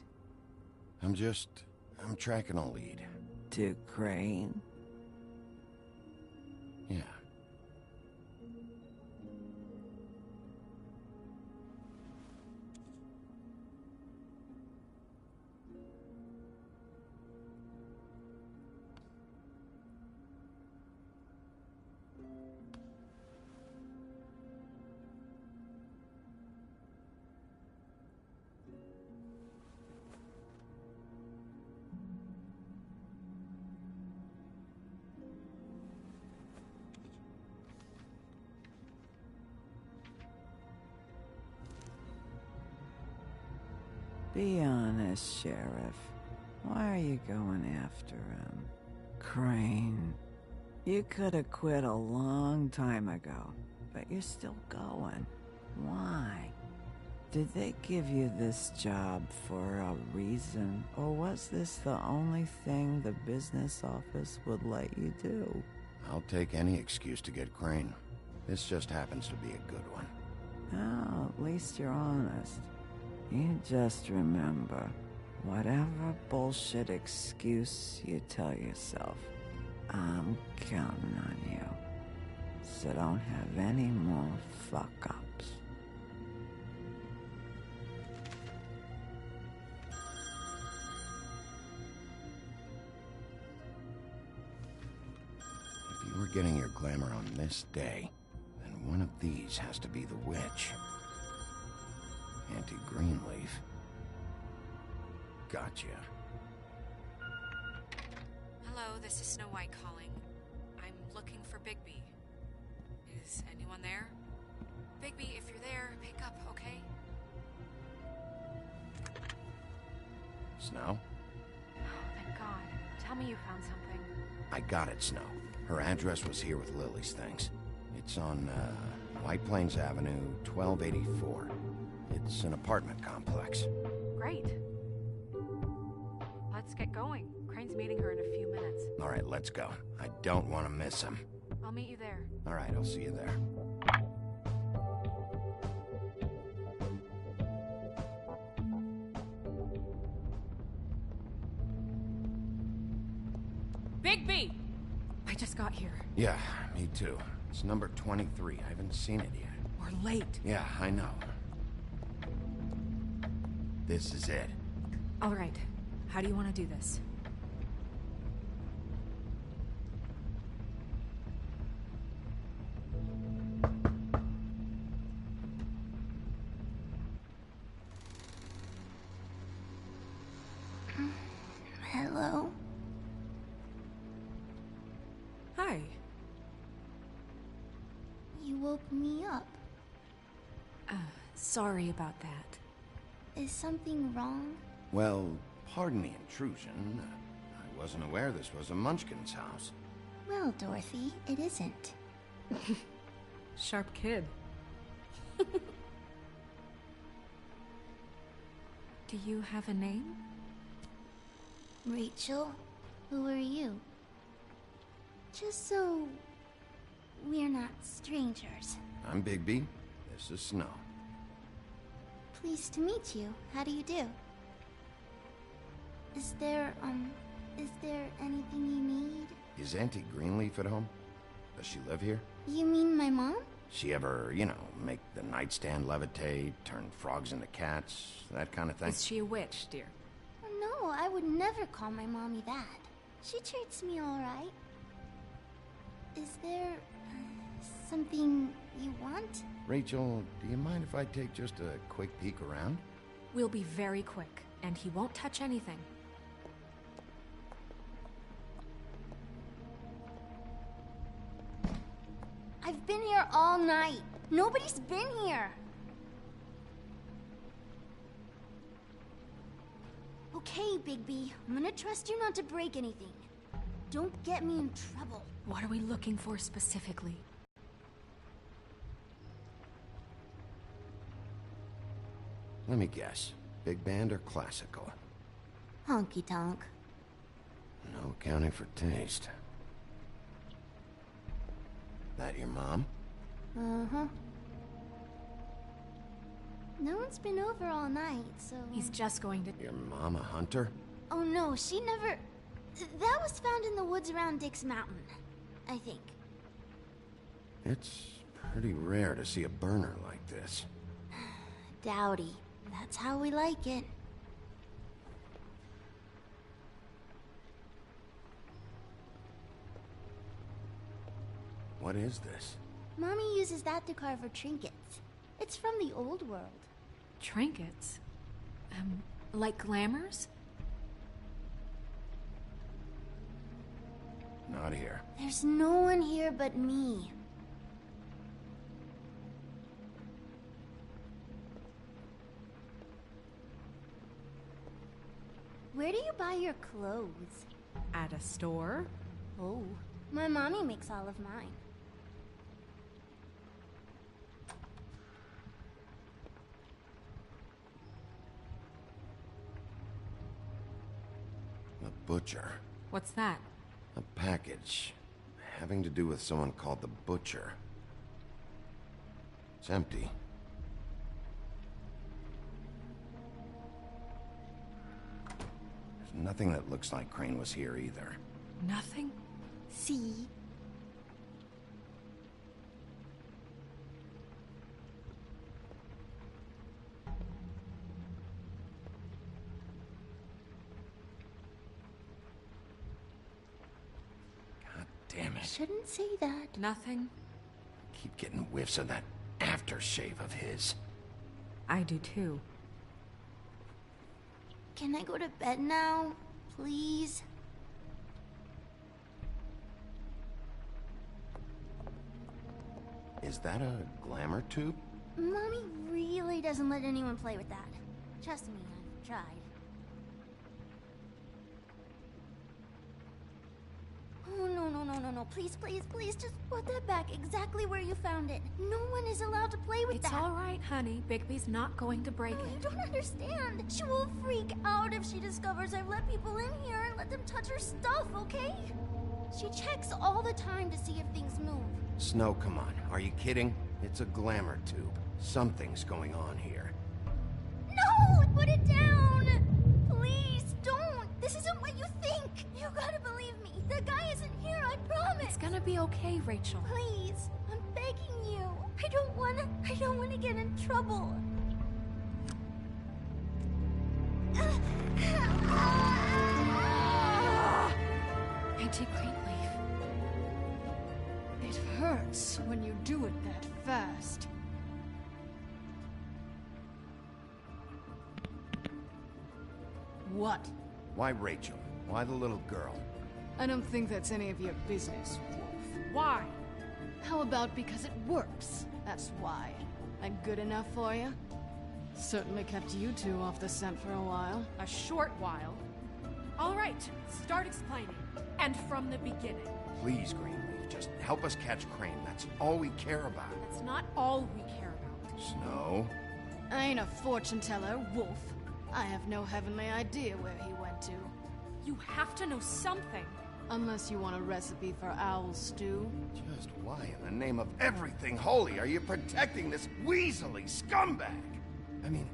Speaker 3: I'm tracking a lead.
Speaker 6: To Crane?
Speaker 3: Yeah.
Speaker 6: Be honest, Sheriff. Why are you going after him? Crane. You could have quit a long time ago, but you're still going. Why? Did they give you this job for a reason, or was this the only thing the business office would let you do?
Speaker 3: I'll take any excuse to get Crane. This just happens to be a good one.
Speaker 6: Oh, at least you're honest. You just remember, whatever bullshit excuse you tell yourself, I'm counting on you. So don't have any more fuck-ups.
Speaker 3: If you were getting your glamour on this day, then one of these has to be the witch. Auntie Greenleaf. Gotcha.
Speaker 5: Hello, this is Snow White calling. I'm looking for Bigby. Is anyone there? Bigby, if you're there, pick up, okay?
Speaker 3: Snow?
Speaker 5: Oh, thank God. Tell me you found something.
Speaker 3: I got it, Snow. Her address was here with Lily's things. It's on, White Plains Avenue, 1284. It's an apartment complex.
Speaker 5: Great. Let's get going. Crane's meeting her in a few minutes.
Speaker 3: All right, let's go. I don't want to miss him.
Speaker 5: I'll meet you there.
Speaker 3: All right, I'll see you there.
Speaker 5: Bigby! I just got here.
Speaker 3: Yeah, me too. It's number 23. I haven't seen it yet.
Speaker 5: We're late.
Speaker 3: Yeah, I know. This is it.
Speaker 5: All right. How do you want to do this?
Speaker 16: Hello?
Speaker 5: Hi.
Speaker 16: You woke me up.
Speaker 5: Sorry about that.
Speaker 16: Is something wrong?
Speaker 3: Well, pardon the intrusion. I wasn't aware this was a Munchkin's house.
Speaker 16: Well, Dorothy, it isn't.
Speaker 5: Sharp kid. Do you have a name?
Speaker 16: Rachel, who are you? Just so we're not strangers.
Speaker 3: I'm Bigby. This is Snow.
Speaker 16: Pleased to meet you. How do you do? Is there anything you need?
Speaker 3: Is Auntie Greenleaf at home? Does she live here?
Speaker 16: You mean my mom?
Speaker 3: She ever, make the nightstand levitate, turn frogs into cats, that kind of thing?
Speaker 5: Is she a witch, dear?
Speaker 16: No, I would never call my mommy that. She treats me all right. Is there something you want?
Speaker 3: Rachel, do you mind if I take just a quick peek around?
Speaker 5: We'll be very quick, and he won't touch anything.
Speaker 16: I've been here all night. Nobody's been here. Okay, Bigby. I'm gonna trust you not to break anything. Don't get me in trouble.
Speaker 5: What are we looking for specifically?
Speaker 3: Let me guess. Big band or classical?
Speaker 16: Honky tonk.
Speaker 3: No accounting for taste. That your mom?
Speaker 16: Uh-huh. No one's been over all night, so...
Speaker 5: He's just going to...
Speaker 3: Your mom a hunter?
Speaker 16: Oh no, she never... That was found in the woods around Dick's Mountain, I think.
Speaker 3: It's pretty rare to see a burner like this.
Speaker 16: Dowdy. That's how we like it.
Speaker 3: What is this?
Speaker 16: Mommy uses that to carve her trinkets. It's from the old world.
Speaker 5: Trinkets? Like glamours?
Speaker 3: Not here.
Speaker 16: There's no one here but me. Where do you buy your clothes?
Speaker 5: At a store?
Speaker 16: Oh, my mommy makes all of mine.
Speaker 3: The butcher.
Speaker 5: What's that?
Speaker 3: A package. Having to do with someone called the Butcher. It's empty. There's nothing that looks like Crane was here either.
Speaker 5: Nothing?
Speaker 16: See?
Speaker 3: Damn it.
Speaker 16: Shouldn't say that.
Speaker 5: Nothing?
Speaker 3: Keep getting whiffs of that aftershave of his.
Speaker 5: I do too.
Speaker 16: Can I go to bed now? Please?
Speaker 3: Is that a glamour tube?
Speaker 16: Mommy really doesn't let anyone play with that. Trust me, I've tried.
Speaker 20: No. Please, just put that back exactly where you found it. No one is allowed to play with that.
Speaker 5: It's all right, honey. Bigby's not going to break
Speaker 20: No,
Speaker 5: it.
Speaker 20: you don't understand. She will freak out if she discovers I've let people in here and let them touch her stuff, okay? She checks all the time to see if things move.
Speaker 3: Snow, come on. Are you kidding? It's a glamour tube. Something's going on here.
Speaker 20: No! Put it down! Please, don't! This isn't what you think! You gotta believe me. The guy isn't here, I promise!
Speaker 5: It's gonna be okay, Rachel.
Speaker 20: Please, I'm begging you. I don't wanna get in trouble.
Speaker 5: Auntie Greenleaf.
Speaker 21: It hurts when you do it that fast. What?
Speaker 3: Why Rachel? Why the little girl?
Speaker 21: I don't think that's any of your business, Wolf.
Speaker 5: Why?
Speaker 21: How about because it works? That's why. Like good enough for you? Certainly kept you two off the scent for a while.
Speaker 5: A short while. All right, start explaining. And from the beginning.
Speaker 3: Please, Greenleaf, just help us catch Crane. That's all we care about.
Speaker 5: That's not all we care about.
Speaker 3: Snow?
Speaker 21: I ain't a fortune teller, Wolf. I have no heavenly idea where he went to.
Speaker 5: You have to know something.
Speaker 21: Unless you want a recipe for owl stew.
Speaker 3: Just why in the name of everything holy are you protecting this weaselly scumbag? I mean,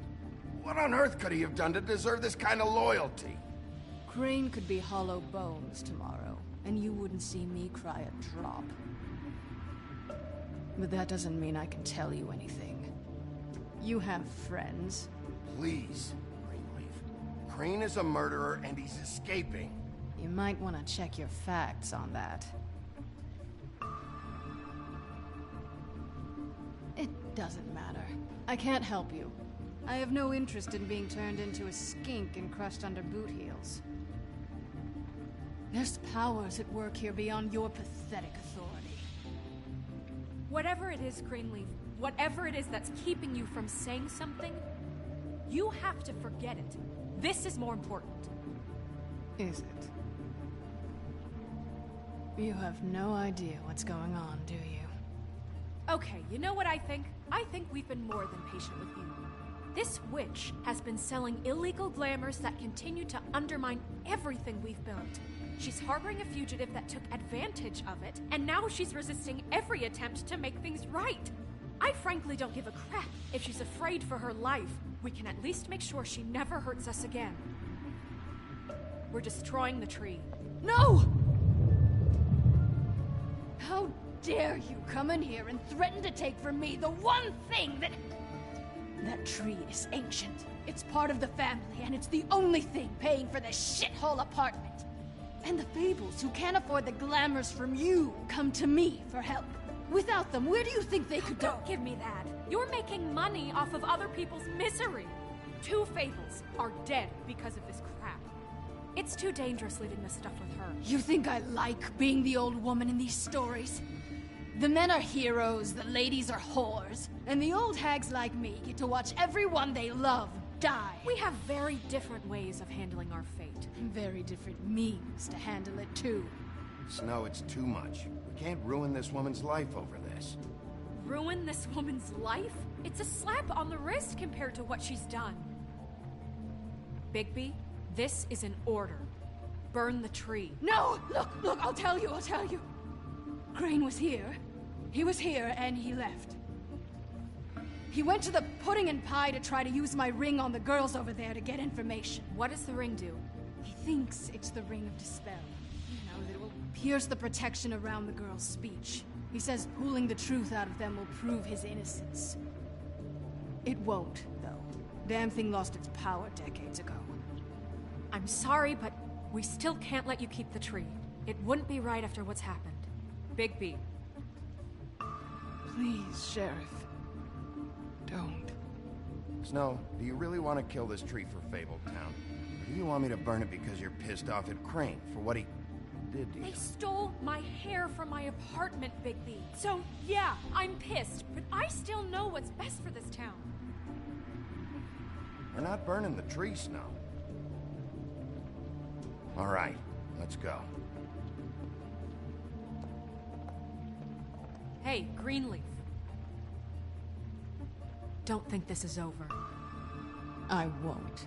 Speaker 3: what on earth could he have done to deserve this kind of loyalty?
Speaker 21: Crane could be hollow bones tomorrow, and you wouldn't see me cry a drop. But that doesn't mean I can tell you anything. You have friends.
Speaker 3: Please, Greenleaf. Crane is a murderer and he's escaping.
Speaker 21: You might want to check your facts on that. It doesn't matter. I can't help you. I have no interest in being turned into a skink and crushed under boot heels. There's powers at work here beyond your pathetic authority.
Speaker 5: Whatever it is, Greenleaf, whatever it is that's keeping you from saying something, you have to forget it. This is more important.
Speaker 21: Is it? You have no idea what's going on, do you?
Speaker 5: Okay, you know what I think? I think we've been more than patient with you. This witch has been selling illegal glamours that continue to undermine everything we've built. She's harboring a fugitive that took advantage of it, and now she's resisting every attempt to make things right. I frankly don't give a crap. If she's afraid for her life, we can at least make sure she never hurts us again. We're destroying the tree.
Speaker 21: No! How dare you come in here and threaten to take from me the one thing that... That tree is ancient. It's part of the family, and it's the only thing paying for this shithole apartment. And the Fables, who can't afford the glamours from you, come to me for help. Without them, where do you think they could go?
Speaker 5: Don't give me that. You're making money off of other people's misery. 2 Fables are dead because of this crap. It's too dangerous leaving this stuff with her.
Speaker 21: You think I like being the old woman in these stories? The men are heroes, the ladies are whores, and the old hags like me get to watch everyone they love die.
Speaker 5: We have very different ways of handling our fate.
Speaker 21: Very different means to handle it, too.
Speaker 3: Snow, it's too much. We can't ruin this woman's life over this.
Speaker 5: Ruin this woman's life? It's a slap on the wrist compared to what she's done. Bigby, this is an order. Burn the tree.
Speaker 21: No! Look, I'll tell you. Crane was here. He was here, and he left. He went to the pudding and pie to try to use my ring on the girls over there to get information.
Speaker 5: What does the ring do?
Speaker 21: He thinks it's the ring of dispel. You know, that it will pierce the protection around the girls' speech. He says pulling the truth out of them will prove his innocence. It won't, though. Damn thing lost its power decades ago.
Speaker 5: I'm sorry, but we still can't let you keep the tree. It wouldn't be right after what's happened. Bigby.
Speaker 21: Please, Sheriff. Don't.
Speaker 3: Snow, do you really want to kill this tree for Fabletown? Or do you want me to burn it because you're pissed off at Crane for what he did to you?
Speaker 5: They stole my hair from my apartment, Bigby. So, yeah, I'm pissed, but I still know what's best for this town.
Speaker 3: We're not burning the tree, Snow. All right, let's go.
Speaker 5: Hey, Greenleaf. Don't think this is over.
Speaker 6: I won't.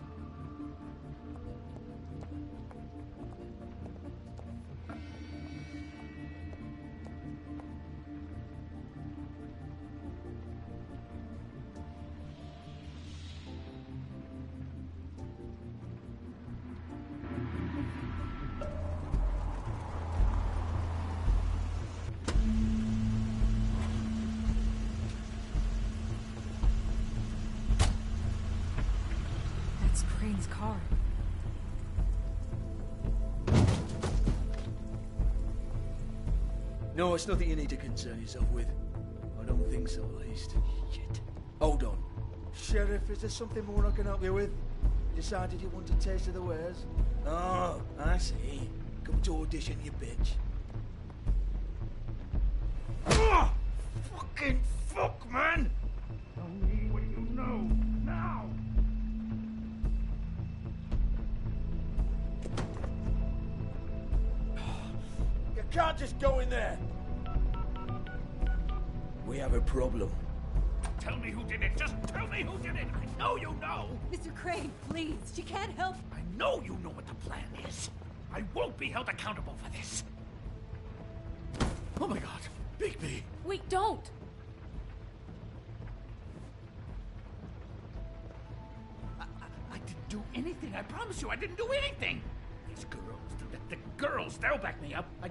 Speaker 5: That's Crane's car.
Speaker 7: No, it's nothing you need to concern yourself with. I don't think so, at least. Shit. Hold on. Sheriff, is there something more I can help you with? Decided you want a taste of the wares? Oh, I see. Come to audition, you bitch. Oh! Fucking fuck, man! Tell me what you know, now! You can't just go in there! We have a problem.
Speaker 11: Tell me who did it. Just tell me who did it. I know you know.
Speaker 9: Mr. Crane, please. She can't help.
Speaker 11: I know you know what the plan is. I won't be held accountable for this.
Speaker 1: Oh my God, Bigby.
Speaker 5: Wait, don't!
Speaker 11: I didn't do anything. I promise you, I didn't do anything. These girls, the girls, they'll back me up. I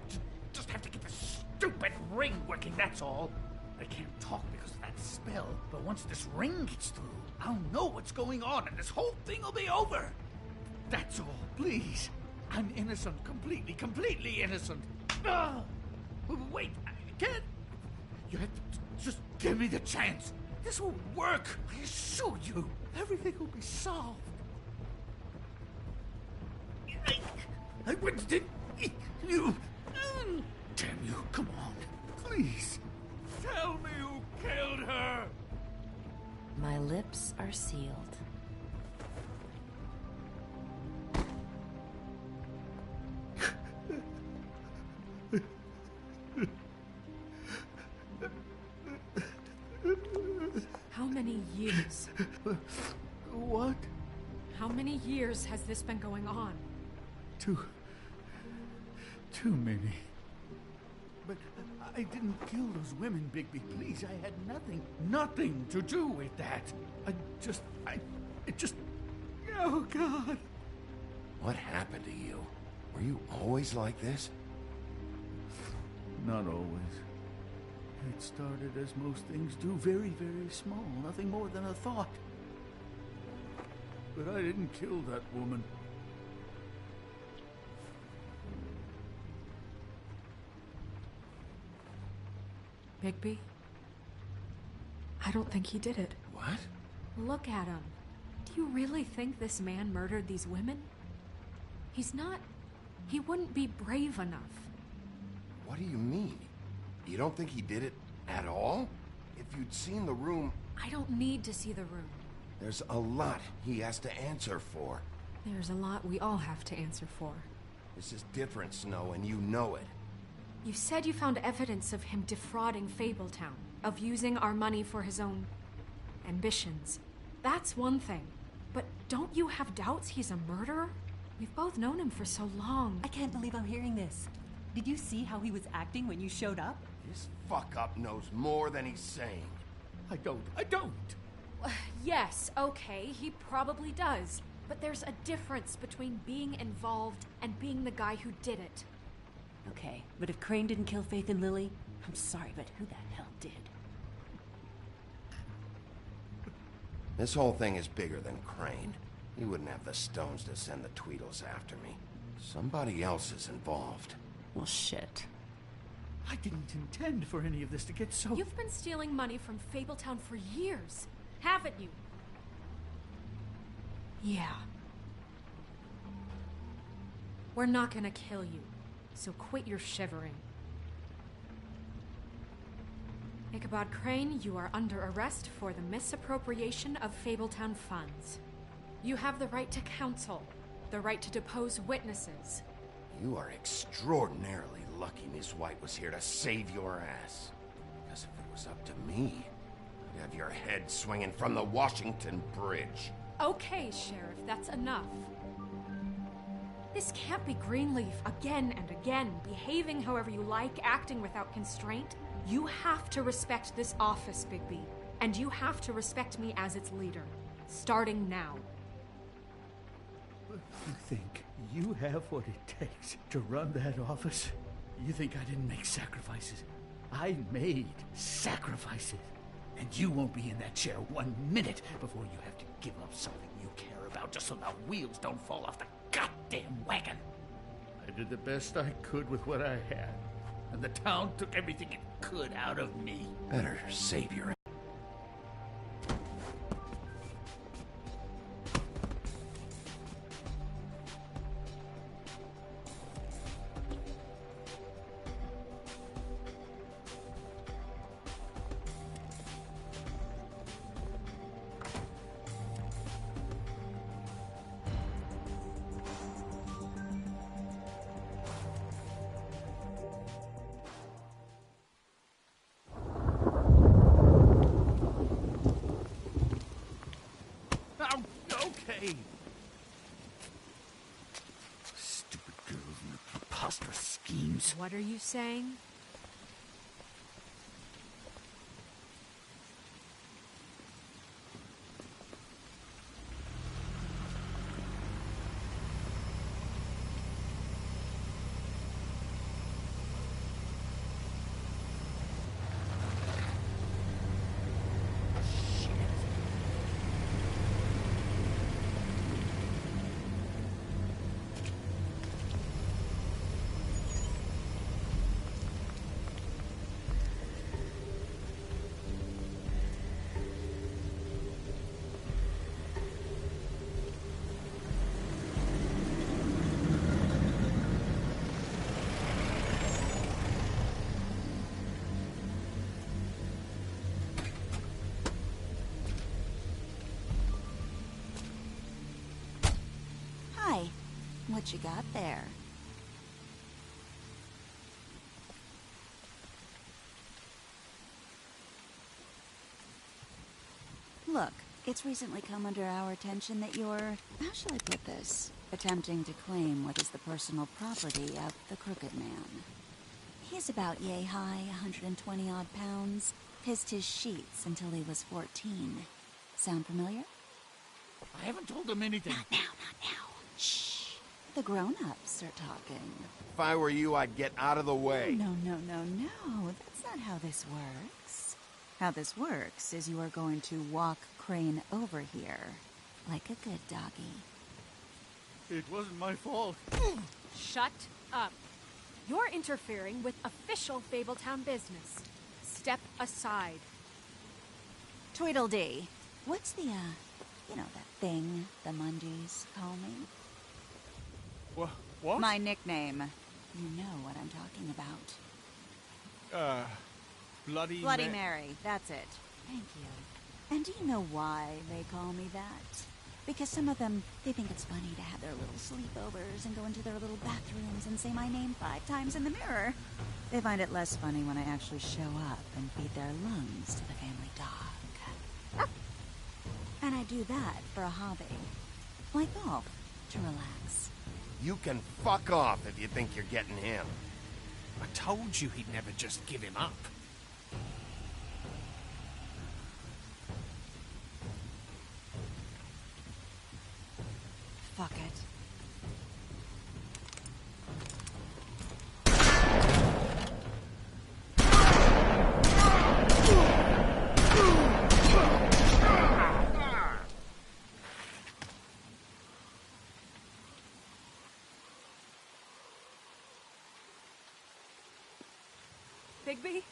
Speaker 11: just have to get the stupid ring working, that's all. I can't talk because of that spell, but once this ring gets through, I'll know what's going on and this whole thing will be over. That's all, please. I'm innocent, completely innocent. Ah! Wait, I can't. You have to just give me the chance. This will work. I assure you, everything will be solved. I wouldn't. You. Damn you, come on. Please. Tell me who killed her.
Speaker 10: My lips are sealed.
Speaker 5: How many years?
Speaker 1: What?
Speaker 5: How many years has this been going on?
Speaker 1: Two, maybe. But I didn't kill those women, Bigby. Please, I had nothing to do with that. Oh, God.
Speaker 3: What happened to you? Were you always like this?
Speaker 1: Not always. It started as most things do, very, very small. Nothing more than a thought. But I didn't kill that woman.
Speaker 5: Bigby? I don't think he did it.
Speaker 3: What?
Speaker 5: Look at him. Do you really think this man murdered these women? He's not... He wouldn't be brave enough.
Speaker 3: What do you mean? You don't think he did it at all? If you'd seen the room...
Speaker 5: I don't need to see the room.
Speaker 3: There's a lot he has to answer for.
Speaker 5: There's a lot we all have to answer for.
Speaker 3: This is different, Snow, and you know it.
Speaker 5: You said you found evidence of him defrauding Fabletown, of using our money for his own ambitions. That's one thing. But don't you have doubts he's a murderer? We've both known him for so long.
Speaker 9: I can't believe I'm hearing this. Did you see how he was acting when you showed up?
Speaker 3: This fuck-up knows more than he's saying.
Speaker 1: I don't.
Speaker 5: Yes, okay, he probably does. But there's a difference between being involved and being the guy who did it.
Speaker 9: Okay, but if Crane didn't kill Faith and Lily, I'm sorry, but who the hell did?
Speaker 3: This whole thing is bigger than Crane. He wouldn't have the stones to send the Tweedles after me. Somebody else is involved.
Speaker 9: Well, shit.
Speaker 1: I didn't intend for any of this to get so...
Speaker 5: You've been stealing money from Fabletown for years, haven't you? Yeah. We're not gonna kill you, so quit your shivering. Ichabod Crane, you are under arrest for the misappropriation of Fabletown funds. You have the right to counsel, the right to depose witnesses.
Speaker 3: You are extraordinarily lucky Miss White was here to save your ass. Guess if it was up to me, I'd have your head swinging from the Washington Bridge.
Speaker 5: Okay, Sheriff, that's enough. This can't be Greenleaf again and again, behaving however you like, acting without constraint. You have to respect this office, Bigby, and you have to respect me as its leader, starting now.
Speaker 7: You think you have what it takes to run that office? You think I didn't make sacrifices? I made sacrifices. And you won't be in that chair 1 minute before you have to give up something you care about just so the wheels don't fall off the goddamn wagon. I did the best I could with what I had, and the town took everything it could out of me.
Speaker 3: Better save your...
Speaker 7: Okay. Stupid girls and their preposterous schemes.
Speaker 5: What are you saying?
Speaker 4: What you got there? Look, it's recently come under our attention that you're, how shall I put this, attempting to claim what is the personal property of the Crooked Man. He's about yay high, 120 odd pounds, pissed his sheets until he was 14. Sound familiar?
Speaker 7: I haven't told them anything.
Speaker 4: Not now. Shh. The grown-ups are talking.
Speaker 3: If I were you, I'd get out of the way.
Speaker 4: No. That's not how this works. How this works is you are going to walk Crane over here, like a good doggy.
Speaker 7: It wasn't my fault.
Speaker 5: Shut up. You're interfering with official Fabletown business. Step aside.
Speaker 4: Tweedledee. What's the, that thing the Mundies call me?
Speaker 12: What?
Speaker 4: My nickname. You know what I'm talking about.
Speaker 12: Bloody
Speaker 4: Mary. That's it. Thank you. And do you know why they call me that? Because some of them, they think it's funny to have their little sleepovers and go into their little bathrooms and say my name 5 times in the mirror. They find it less funny when I actually show up and feed their lungs to the family dog. And I do that for a hobby. Like golf, to relax.
Speaker 3: You can fuck off if you think you're getting him.
Speaker 11: I told you he'd never just give him up.
Speaker 4: Fuck it.
Speaker 5: Bigby?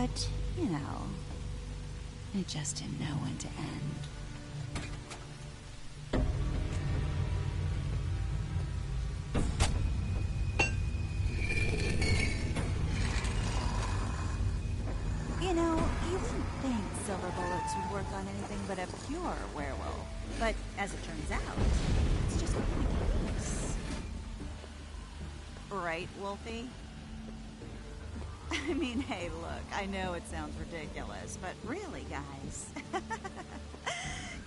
Speaker 4: But, you know, it just didn't know when to end. You know, you wouldn't think silver bullets would work on anything but a pure werewolf. But as it turns out, it's just not the case. Right, Wolfie? I mean, hey, look, I know it sounds ridiculous, but really, guys,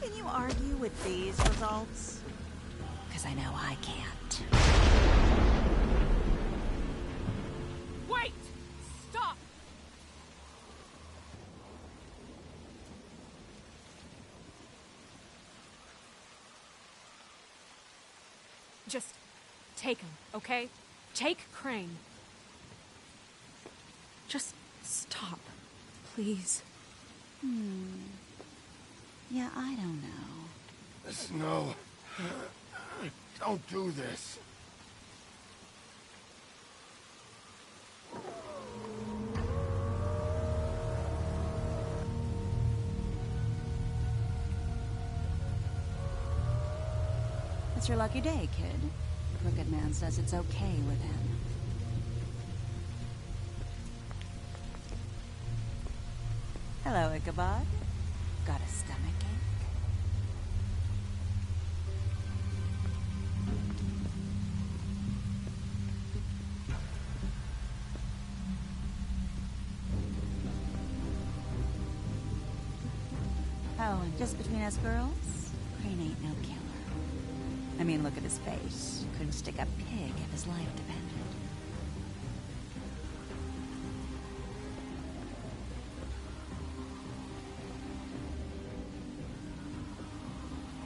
Speaker 4: can you argue with these results? Because I know I can't.
Speaker 5: Wait! Stop! Just take him, okay? Take Crane. Just stop, please.
Speaker 4: Yeah, I don't know.
Speaker 19: Snow, don't do this.
Speaker 4: It's your lucky day, kid. Crooked Man says it's okay with him. Hello, Ichabod. Got a stomachache? Oh, and just between us girls, Crane ain't no killer. I mean, look at his face. Couldn't stick a pig if his life depended.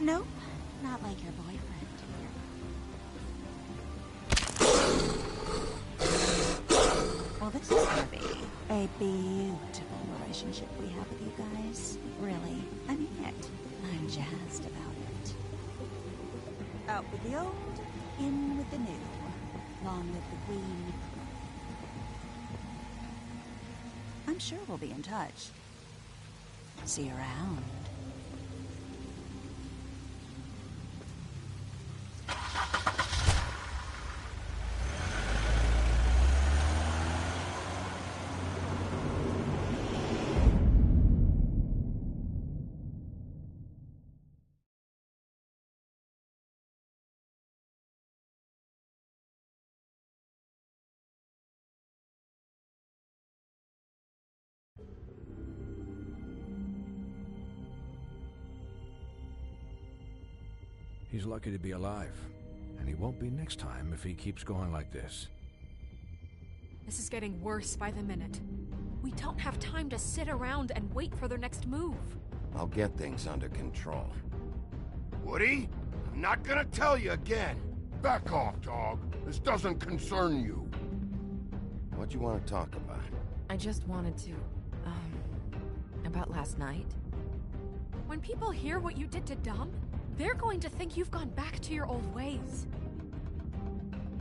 Speaker 4: Nope, not like your boyfriend. Well, this is gonna be a beautiful relationship we have with you guys. Really, I mean it. I'm jazzed about it. Out with the old, in with the new. Long live the Queen. I'm sure we'll be in touch. See you around.
Speaker 14: He's lucky to be alive, and he won't be next time if he keeps going like this.
Speaker 5: This is getting worse by the minute. We don't have time to sit around and wait for their next move.
Speaker 3: I'll get things under control.
Speaker 19: Woody, I'm not gonna tell you again. Back off, dog. This doesn't concern you.
Speaker 3: What do you want to talk about?
Speaker 10: I just wanted to, about last night.
Speaker 5: When people hear what you did to Dom, they're going to think you've gone back to your old ways.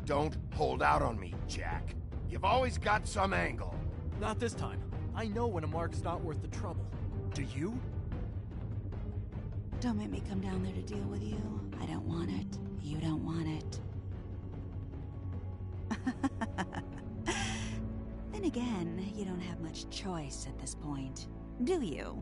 Speaker 19: Don't hold out on me, Jack. You've always got some angle.
Speaker 17: Not this time. I know when a mark's not worth the trouble. Do you?
Speaker 4: Don't make me come down there to deal with you. I don't want it. You don't want it. Then again, you don't have much choice at this point, do you?